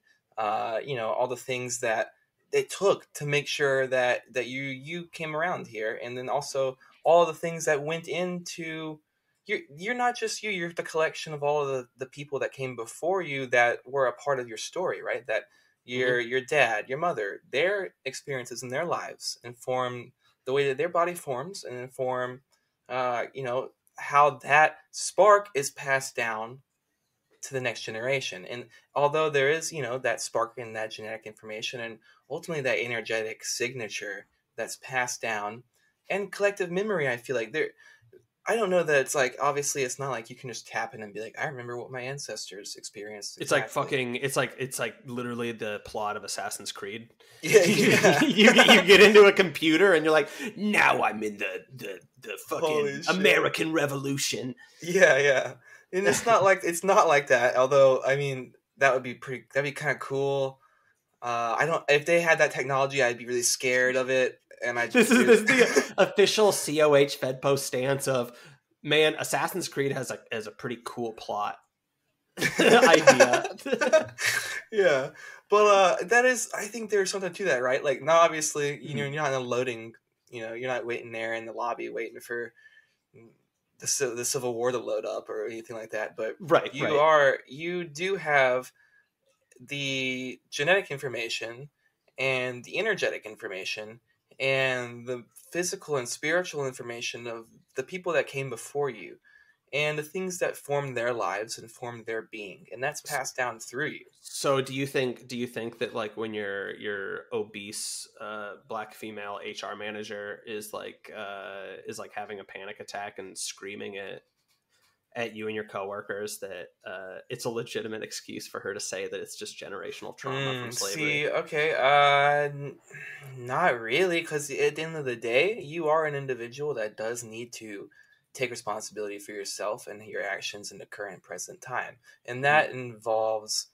you know, all the things that it took to make sure that you came around here, and then also all the things that went into you're not just you're the collection of all of the people that came before you that were a part of your story, right? That your dad, your mother, their experiences in their lives inform the way that their body forms and inform, how that spark is passed down to the next generation. And although there is, that spark in that genetic information and ultimately that energetic signature that's passed down and collective memory, I feel like I don't know that it's like, obviously it's not like you can just tap in and be like, I remember what my ancestors experienced. It's like fucking, it's like literally the plot of Assassin's Creed. Yeah. you get into a computer and you're like, now I'm in the fucking American Revolution. Yeah. And it's not like that. Although, I mean, that'd be kind of cool. If they had that technology, I'd be really scared of it. And this is the official COH FedPost stance of, man, Assassin's Creed has a pretty cool plot idea. Yeah, but that is, I think there's something to that, right? Like, now obviously, you're not in a loading, you're not waiting there in the lobby waiting for the Civil War to load up or anything like that. But you do have the genetic information and the energetic information and the physical and spiritual information of the people that came before you and the things that formed their lives and formed their being, and that's passed down through you. So do you think that, like, when your obese black female HR manager is like having a panic attack and screaming at you and your coworkers, that it's a legitimate excuse for her to say that it's just generational trauma from slavery? See, okay, not really, because at the end of the day, you are an individual that does need to take responsibility for yourself and your actions in the current present time. And that involves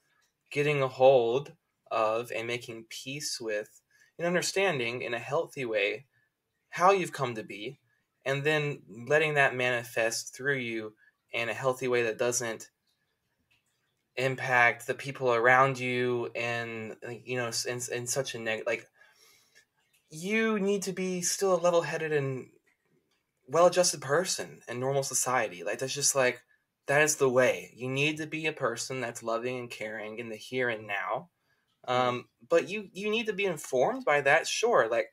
getting a hold of and making peace with and understanding in a healthy way how you've come to be, and then letting that manifest through you in a healthy way that doesn't impact the people around you and, in such a negative, like, you need to be still a level-headed and well-adjusted person in normal society. Like, that's just like, that is the way. You need to be a person that's loving and caring in the here and now. But you need to be informed by that, sure. Like,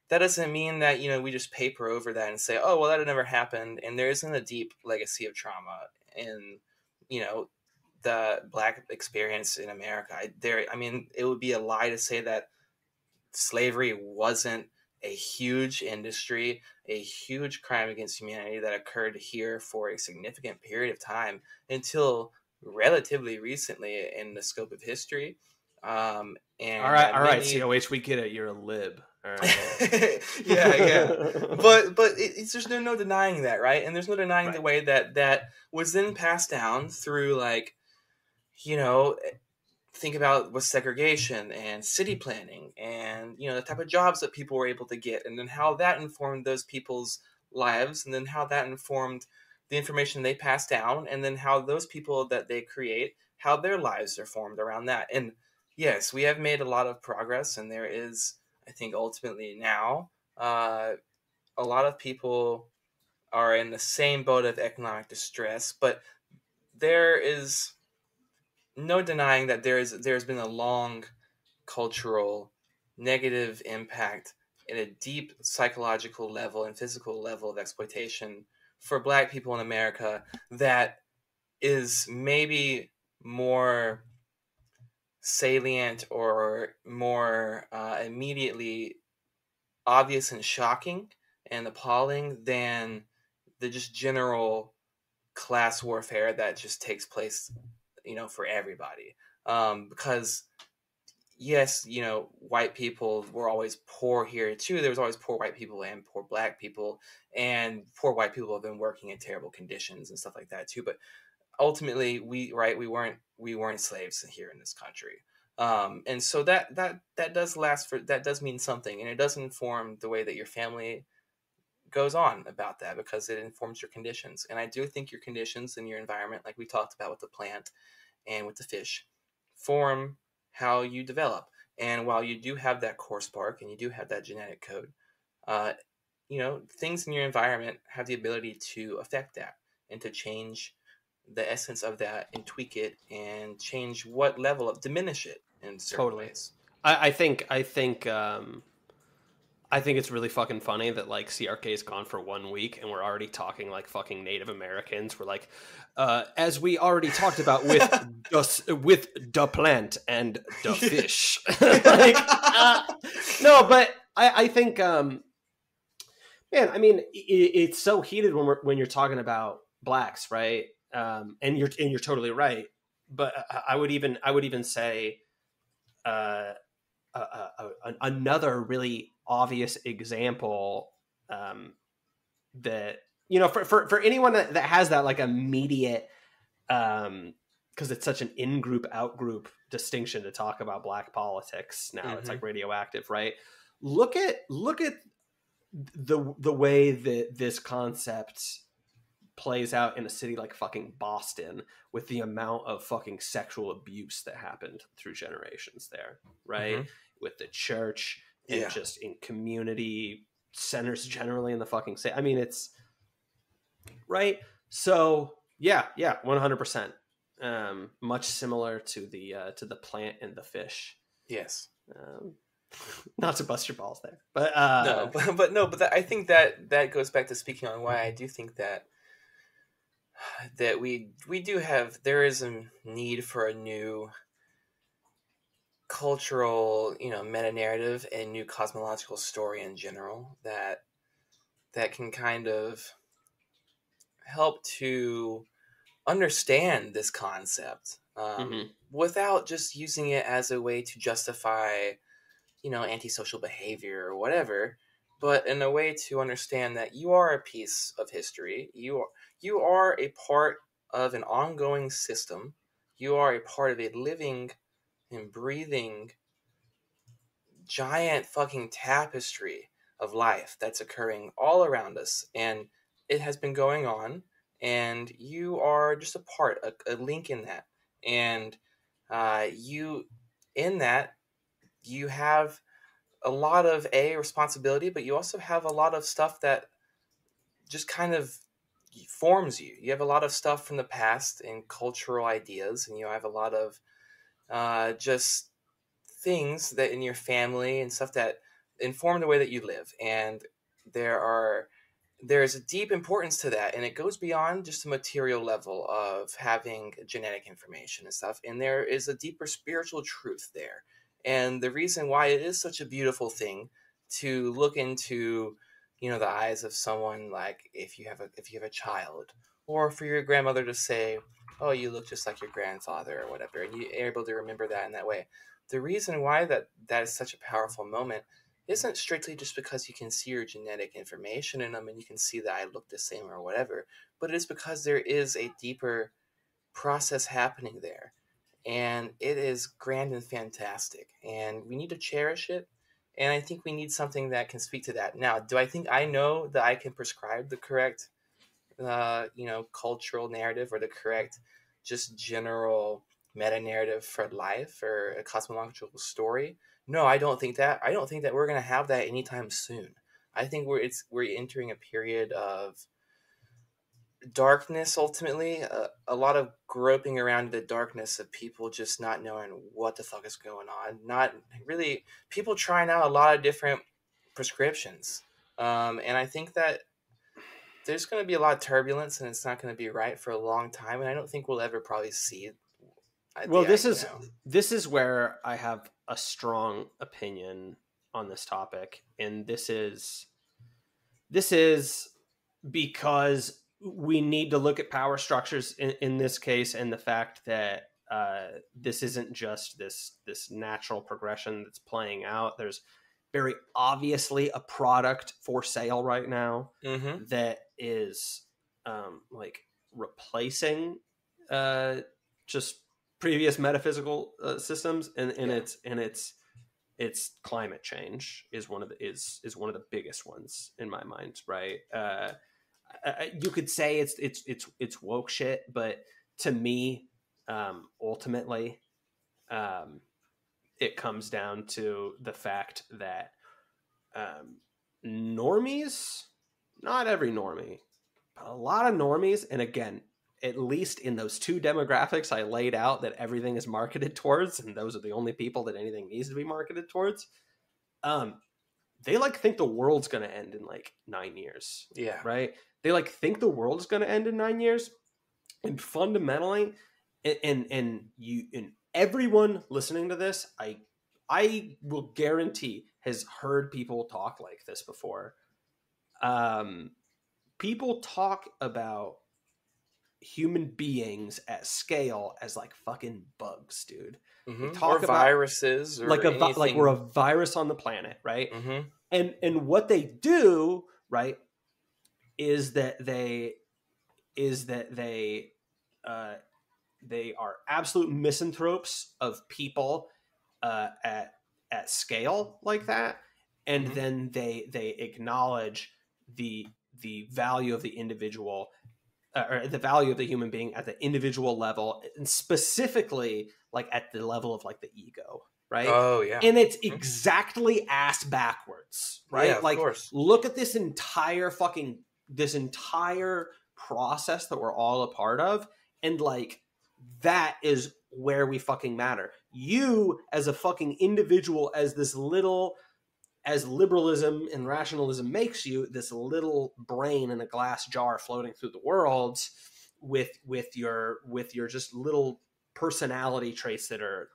that doesn't mean that, we just paper over that and say, oh, well, that never happened. And there isn't a deep legacy of trauma in, the Black experience in America. It would be a lie to say that slavery wasn't a huge industry, a huge crime against humanity that occurred here for a significant period of time until relatively recently in the scope of history. And all right, COH, we get it. You're a lib. All right. yeah. But there's no denying that, right? And there's no denying the way that was then passed down through, like, think about with segregation and city planning and, the type of jobs that people were able to get, and then how that informed those people's lives, and then how that informed the information they pass down, and then how those people that they create, how their lives are formed around that. And yes, we have made a lot of progress, and there is, I think, ultimately now, a lot of people are in the same boat of economic distress, but there is no denying that there's been a long cultural negative impact at a deep psychological level and physical level of exploitation for Black people in America that is maybe more salient or more immediately obvious and shocking and appalling than the just general class warfare that just takes place, for everybody. Because yes, white people were always poor here too. There was always poor white people and poor Black people, and poor white people have been working in terrible conditions and stuff like that too. But ultimately, we weren't slaves here in this country. And so that does mean something, and it does inform the way that your family goes on about that, because it informs your conditions. And I do think your conditions and your environment, like we talked about with the plant and with the fish, form how you develop. And while you do have that core spark and you do have that genetic code, things in your environment have the ability to affect that and to change the essence of that and tweak it and change what level of diminish it in certain Totally. ways. I think it's really fucking funny that like CRK's gone for 1 week and we're already talking like fucking Native Americans. We're like, as we already talked about with the plant and the fish. Like, no, but I think, man, I mean, it's so heated when you're talking about blacks, right? And you're totally right. But I would even say, another really obvious example, that, you know, for anyone that has that like immediate, because it's such an in-group out-group distinction to talk about black politics now. It's like radioactive, right? Look at the way that this concept plays out in a city like fucking Boston, with the amount of fucking sexual abuse that happened through generations there, right? With the church and just in community centers generally in the fucking state. I mean, it's right. So yeah, 100%. Much similar to the plant and the fish. Yes. Not to bust your balls there, but no, but I think that goes back to speaking on why I do think that we do have, there is a need for a new cultural, meta-narrative and new cosmological story in general that can kind of help to understand this concept, without just using it as a way to justify, antisocial behavior or whatever, but in a way to understand that you are a piece of history. You are a part of an ongoing system. You are a part of a living and breathing giant fucking tapestry of life that's occurring all around us. And it has been going on, and you are just a part, a link in that. And in that, you have a lot of responsibility, but you also have a lot of stuff that just kind of forms you. You have a lot of stuff from the past and cultural ideas, and you have a lot of just things that in your family and stuff that inform the way that you live. And there's a deep importance to that, and it goes beyond just the material level of having genetic information and stuff. And there is a deeper spiritual truth there. And the reason why it is such a beautiful thing to look into, the eyes of someone, like if you have a child, or for your grandmother to say, "Oh, you look just like your grandfather," or whatever, and you're able to remember that in that way. The reason why that is such a powerful moment isn't strictly just because you can see your genetic information in them and you can see that I look the same or whatever, but it's because there is a deeper process happening there. And it is grand and fantastic, and we need to cherish it. And I think we need something that can speak to that. Now, do I think I know that I can prescribe the correct, cultural narrative, or the correct, just general meta narrative for life, or a cosmological story? No, I don't think that. I don't think that we're going to have that anytime soon. I think we're entering a period of darkness, ultimately, a lot of groping around the darkness of people just not knowing what the fuck is going on, not really, people trying out a lot of different prescriptions, and I think that there's going to be a lot of turbulence, and it's not going to be right for a long time, and I don't think we'll ever probably see well, this is where I have a strong opinion on this topic, and this is because we need to look at power structures in this case, and the fact that this isn't just this natural progression that's playing out. There's very obviously a product for sale right now that is like replacing just previous metaphysical systems, and it's climate change is one of the biggest ones in my mind, right? You could say it's woke shit, but to me, ultimately, it comes down to the fact that normies, not every normie, but a lot of normies, and again, at least in those two demographics I laid out that everything is marketed towards, and those are the only people that anything needs to be marketed towards, they like think the world's going to end in like 9 years. Yeah. Right. They like think the world's going to end in 9 years. And fundamentally, and everyone listening to this, I will guarantee has heard people talk like this before. People talk about human beings at scale as like fucking bugs, dude. Mm-hmm. Talk or about viruses, or like anything. like we're a virus on the planet, right? Mm-hmm. And what they do, right, is that they are absolute misanthropes of people at scale like that, and then they acknowledge the value of the individual, or the value of the human being at the individual level, and specifically like at the level of like the ego, right? Oh yeah. And it's exactly ass backwards, right? Yeah, of like course. look at this entire process that we're all a part of, and like that is where we fucking matter. You as a fucking individual, as liberalism and rationalism makes you, this little brain in a glass jar floating through the world with your just little personality traits that are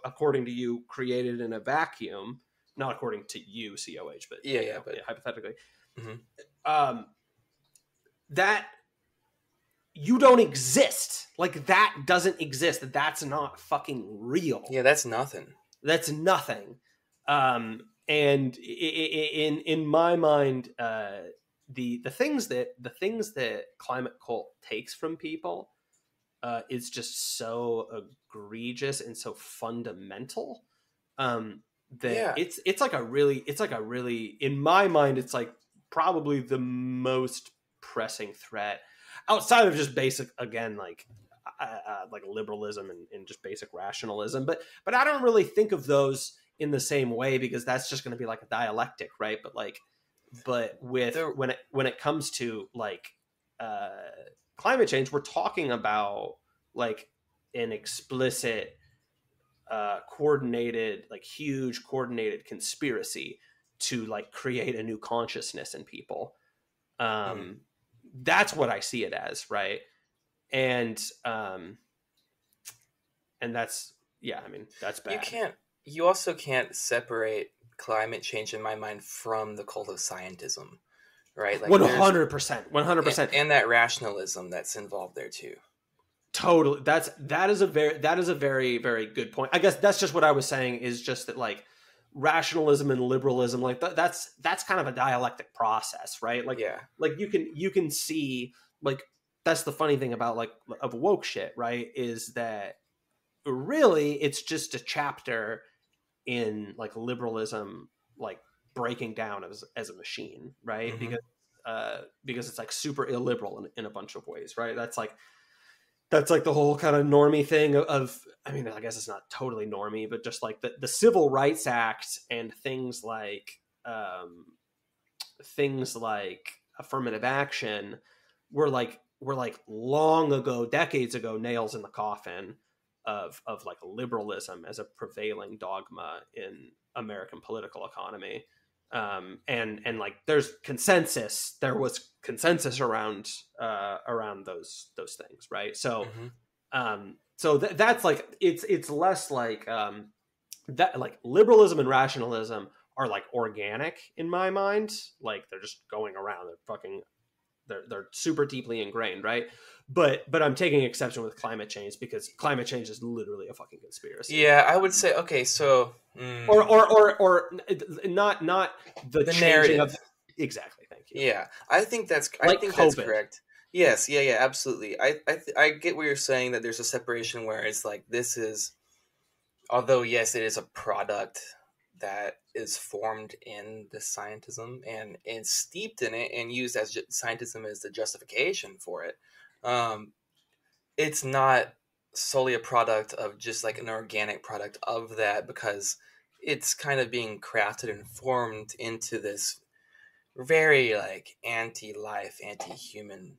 according to you created in a vacuum, not according to you, COH, but but hypothetically. That you don't exist. Like that doesn't exist. That's not fucking real. Yeah, that's nothing. That's nothing. And in my mind, the things that climate cult takes from people is just so egregious and so fundamental that it's like a really, in my mind, it's like probably the most pressing threat outside of just basic, again, like liberalism and just basic rationalism. But I don't really think of those in the same way, because that's just going to be like a dialectic, right? But when it comes to like climate change, we're talking about like an explicit coordinated, like huge coordinated conspiracy to like create a new consciousness in people. That's what I see it as, right? And that's, I mean, that's bad. You also can't separate climate change, in my mind, from the cult of scientism, right? Like 100%. And that rationalism that's involved there too. Totally. That is a very, very good point. I guess that's just what I was saying, is just that like rationalism and liberalism, like that's kind of a dialectic process, right? Like you can see, like, that's the funny thing about like of woke shit, right? Is that really it's just a chapter in like liberalism, like breaking down as a machine, right? Because it's like super illiberal in a bunch of ways, right? That's like the whole kind of normie thing of, I mean, I guess it's not totally normie, but just like the Civil Rights Act and things like affirmative action were like long ago, decades ago, nails in the coffin of like liberalism as a prevailing dogma in American political economy. And like there was consensus around those things, right? So that's like it's less like that, like liberalism and rationalism are like organic in my mind, like they're just going around, they're super deeply ingrained, right? But I'm taking exception with climate change, because climate change is literally a fucking conspiracy. Yeah, I would say, okay, so or not the changing narrative of, exactly. Thank you. Yeah, I think that's correct. Yes, yeah, absolutely. I get what you're saying, that there's a separation where it's like, this is, although yes, it is a product that is formed in the scientism and steeped in it and used as scientism as the justification for it. It's not solely a product of just like an organic product of that, because it's kind of being crafted and formed into this very like anti-life, anti-human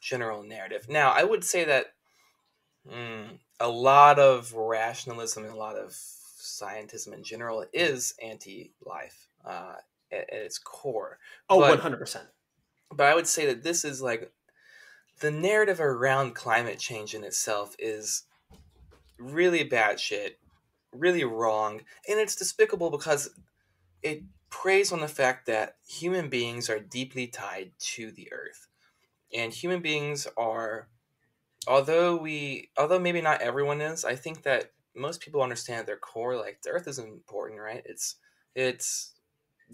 general narrative. Now, I would say that a lot of rationalism and a lot of scientism in general is anti-life at its core. Oh, but, 100%. But I would say that this is like the narrative around climate change in itself is really bad shit, really wrong, and it's despicable because it preys on the fact that human beings are deeply tied to the earth. And human beings are, although maybe not everyone is, I think that most people understand at their core, like, the earth is important, right? It's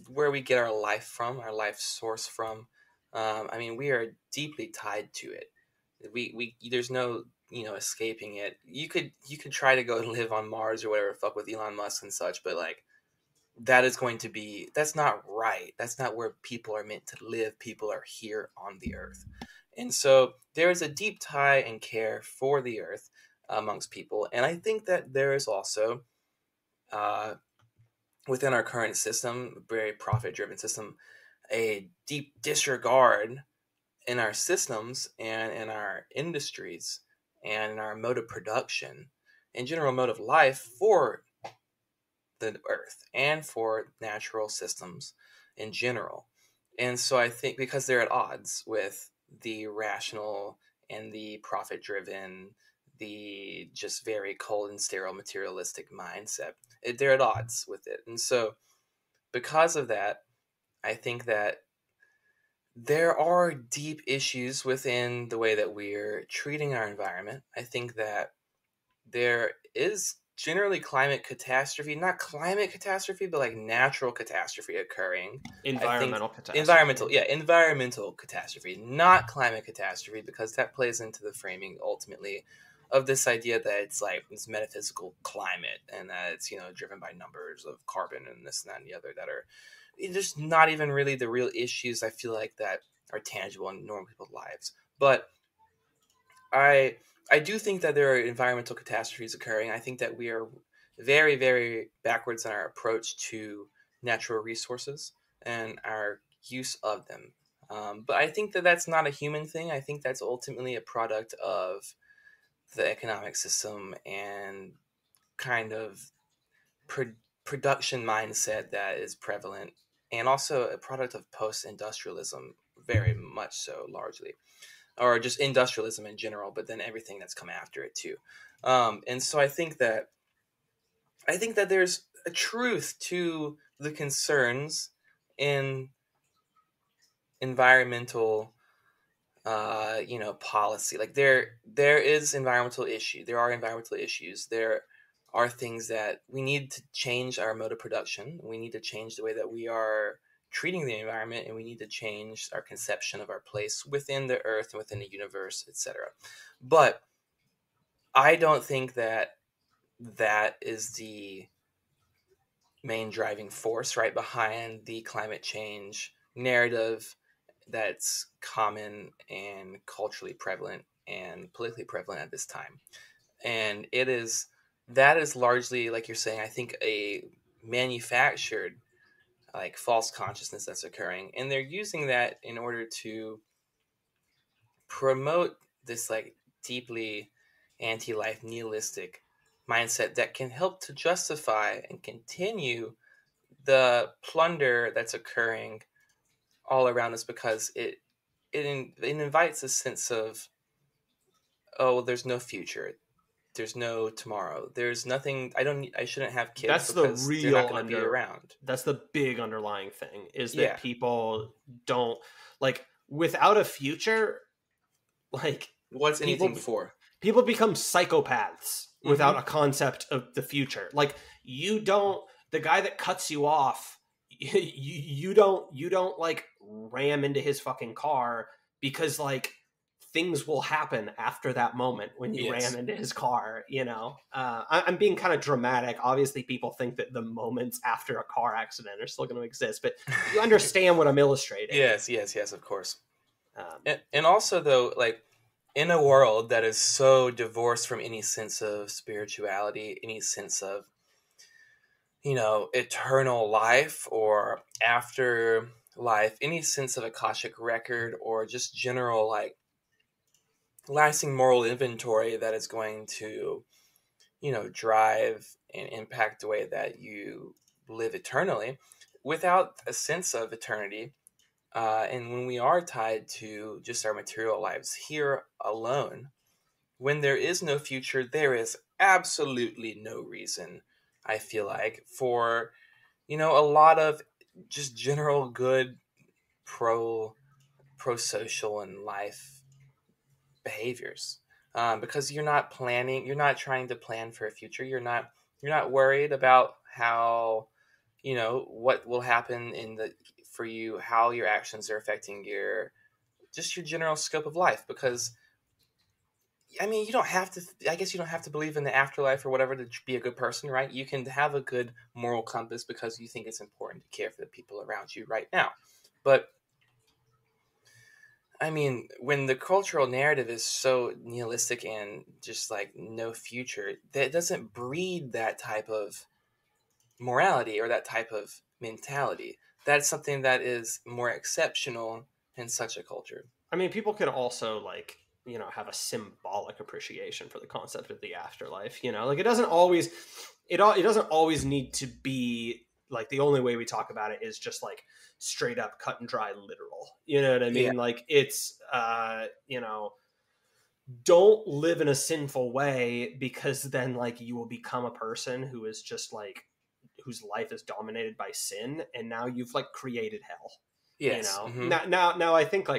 where we get our life from, our life source from. I mean, we are deeply tied to it. We there's no escaping it. You could try to go and live on Mars or whatever, fuck with Elon Musk and such, but like, that's not right. That's not where people are meant to live. People are here on the earth. And so there is a deep tie and care for the earth amongst people. And I think that there is also, within our current system, very profit-driven system, a deep disregard in our systems and in our industries and in our mode of production and general mode of life for the earth and for natural systems in general. And so I think because they're at odds with the rational and the profit driven, the just very cold and sterile materialistic mindset, they're at odds with it. And so because of that, I think that there are deep issues within the way that we're treating our environment. I think that there is generally climate catastrophe, not climate catastrophe, but like natural catastrophe occurring. Environmental catastrophe. Environmental catastrophe, not climate catastrophe, because that plays into the framing ultimately of this idea that it's like this metaphysical climate and that it's, driven by numbers of carbon and this and that and the other that are just not even really the real issues, I feel like, that are tangible in normal people's lives. But I do think that there are environmental catastrophes occurring. I think that we are very, very backwards in our approach to natural resources and our use of them. But I think that that's not a human thing. I think that's ultimately a product of the economic system and kind of production mindset that is prevalent, and also a product of post-industrialism, very much so, largely. Or just industrialism in general, but then everything that's come after it too. And so I think that there's a truth to the concerns in environmental, policy. Like there is environmental issue. There are environmental issues. There are things that we need to change our mode of production. We need to change the way that we are treating the environment, and we need to change our conception of our place within the earth and within the universe, etc. But I don't think that is the main driving force right behind the climate change narrative that's common and culturally prevalent and politically prevalent at this time. And that is largely, like you're saying, I think a manufactured like false consciousness that's occurring, and they're using that in order to promote this like deeply anti-life nihilistic mindset that can help to justify and continue the plunder that's occurring all around us, because it invites a sense of, oh, well, there's no future, there's no tomorrow, there's nothing, I shouldn't have kids. That's because the real they're not going to be around. That's the big underlying thing, is that people don't, like, without a future, like, what's anything for? People become psychopaths without a concept of the future. Like, the guy that cuts you off, you don't like ram into his fucking car, because like things will happen after that moment when you ram into his car, I'm being kind of dramatic. Obviously people think that the moments after a car accident are still going to exist, but you understand what I'm illustrating. Yes, of course. And also, though, like, in a world that is so divorced from any sense of spirituality, any sense of, eternal life or after life, any sense of Akashic record, or just general, like, lasting moral inventory that is going to, drive and impact the way that you live eternally without a sense of eternity. And when we are tied to just our material lives here alone, when there is no future, there is absolutely no reason, I feel like, for, a lot of just general good pro social and life behaviors. Because you're not trying to plan for a future. You're not worried about how, what will happen for you, how your actions are affecting your general scope of life. Because you don't have to. I guess you don't have to believe in the afterlife or whatever to be a good person, right? You can have a good moral compass because you think it's important to care for the people around you right now. But when the cultural narrative is so nihilistic and just like no future, that doesn't breed that type of morality or that type of mentality. That's something that is more exceptional in such a culture. People could also have a symbolic appreciation for the concept of the afterlife. It doesn't always it doesn't always need to be like the only way we talk about it is just like straight up cut and dry literal. You know what I mean? Yeah. It's don't live in a sinful way, because then you will become a person who is just whose life is dominated by sin, and now you've created hell. Yes. Mm-hmm. Now I think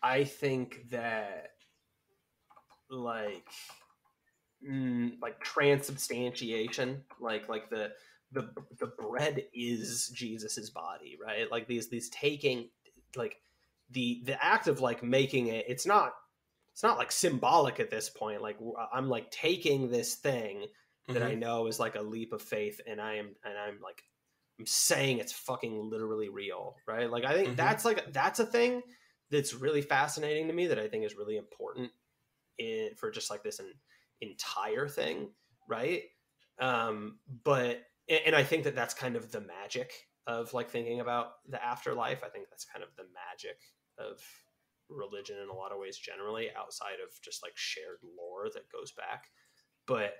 I think that transubstantiation, the bread is Jesus's body, right? These taking the act of making it, it's not symbolic at this point. I'm taking this thing that I know is a leap of faith, and I'm saying it's fucking literally real, right? I think that's a thing that's really fascinating to me, that I think is really important for just this entire thing, right? But I think that's kind of the magic of thinking about the afterlife. I think that's kind of the magic of religion in a lot of ways generally, outside of just shared lore that goes back. But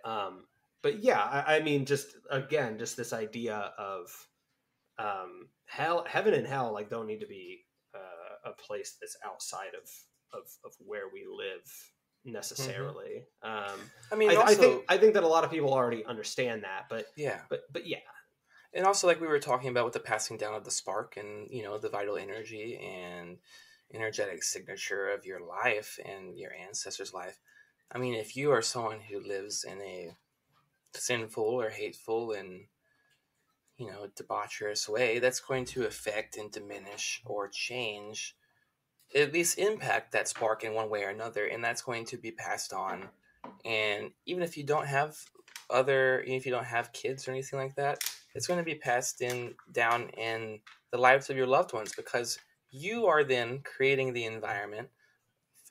yeah, just this idea of heaven and hell don't need to be a place that's outside of where we live necessarily. I think that a lot of people already understand that, but yeah. And also, like we were talking about with the passing down of the spark and, the vital energy and energetic signature of your life and your ancestors' life. If you are someone who lives in a sinful or hateful and, debaucherous way, that's going to affect and diminish or change, at least impact that spark in one way or another. And that's going to be passed on. And even if you don't have kids or anything like that, it's going to be passed down in the lives of your loved ones, because you are then creating the environment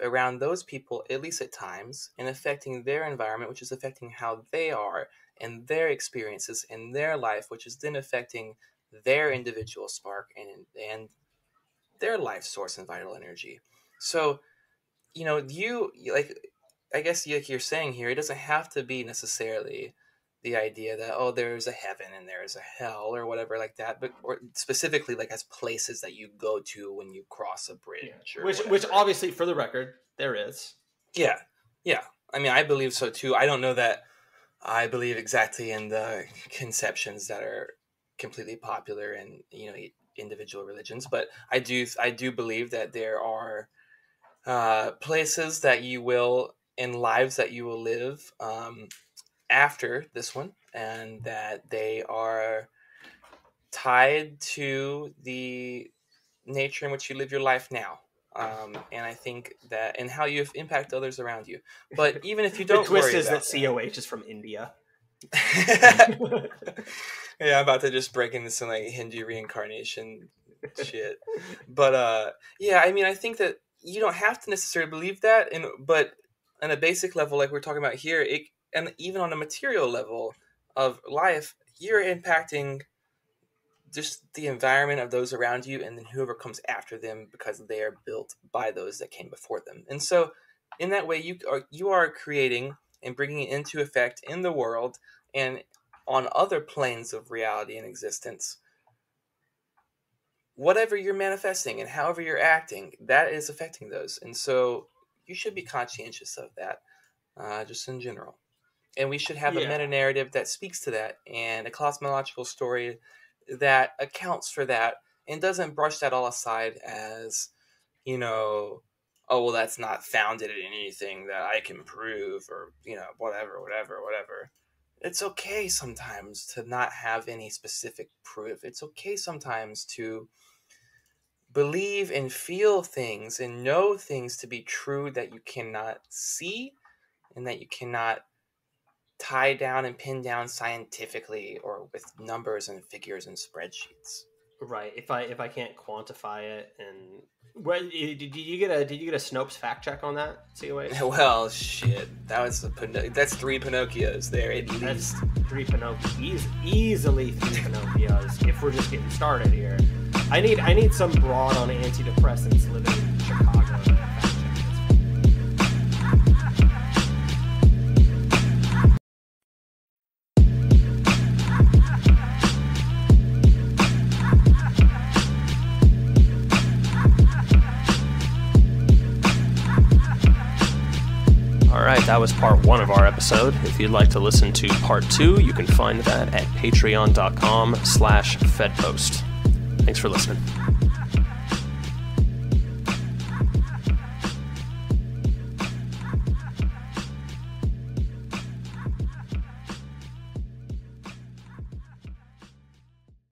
around those people, at least at times, and affecting their environment, which is affecting how they are and their experiences in their life, which is then affecting their individual spark and their life source and vital energy. So, I guess you're saying here, it doesn't have to be necessarily the idea that, there's a heaven and there's a hell or whatever like that, but or specifically as places that you go to when you cross a bridge. Yeah. Which obviously, for the record, there is. Yeah. Yeah. I believe so too. I don't know that I believe exactly in the conceptions that are completely popular in, individual religions, but I do believe that there are places that you will, and lives that you will live after this one, and that they are tied to the nature in which you live your life now. And I think that, and how you impact others around you. But even if you don't, the twist is that COH is from India. Yeah, I'm about to just break into some Hindu reincarnation shit. But yeah, I think that you don't have to necessarily believe that, but on a basic level, like we're talking about here, and even on a material level of life, you're impacting just the environment of those around you, and then whoever comes after them, because they are built by those that came before them. And so in that way, you are creating and bringing it into effect in the world and on other planes of reality and existence. Whatever you're manifesting and however you're acting, that is affecting those. And so you should be conscientious of that, just in general. And we should have a meta-narrative that speaks to that, and a cosmological story that accounts for that and doesn't brush that all aside as, oh, well, that's not founded in anything that I can prove, or, whatever. It's okay sometimes to not have any specific proof. It's okay sometimes to believe and feel things and know things to be true that you cannot see and that you cannot tie down and pin down scientifically or with numbers and figures and spreadsheets. Right. If I can't quantify it, and did you get a Snopes fact check on that, COH? Well, shit, that's 3 Pinocchios there at least. That's 3 Pinocchios, easily 3 Pinocchios. If we're just getting started here, I need some broad on antidepressants living in Chicago. Alright, that was part 1 of our episode. If you'd like to listen to part 2, you can find that at patreon.com/fedpost. Thanks for listening.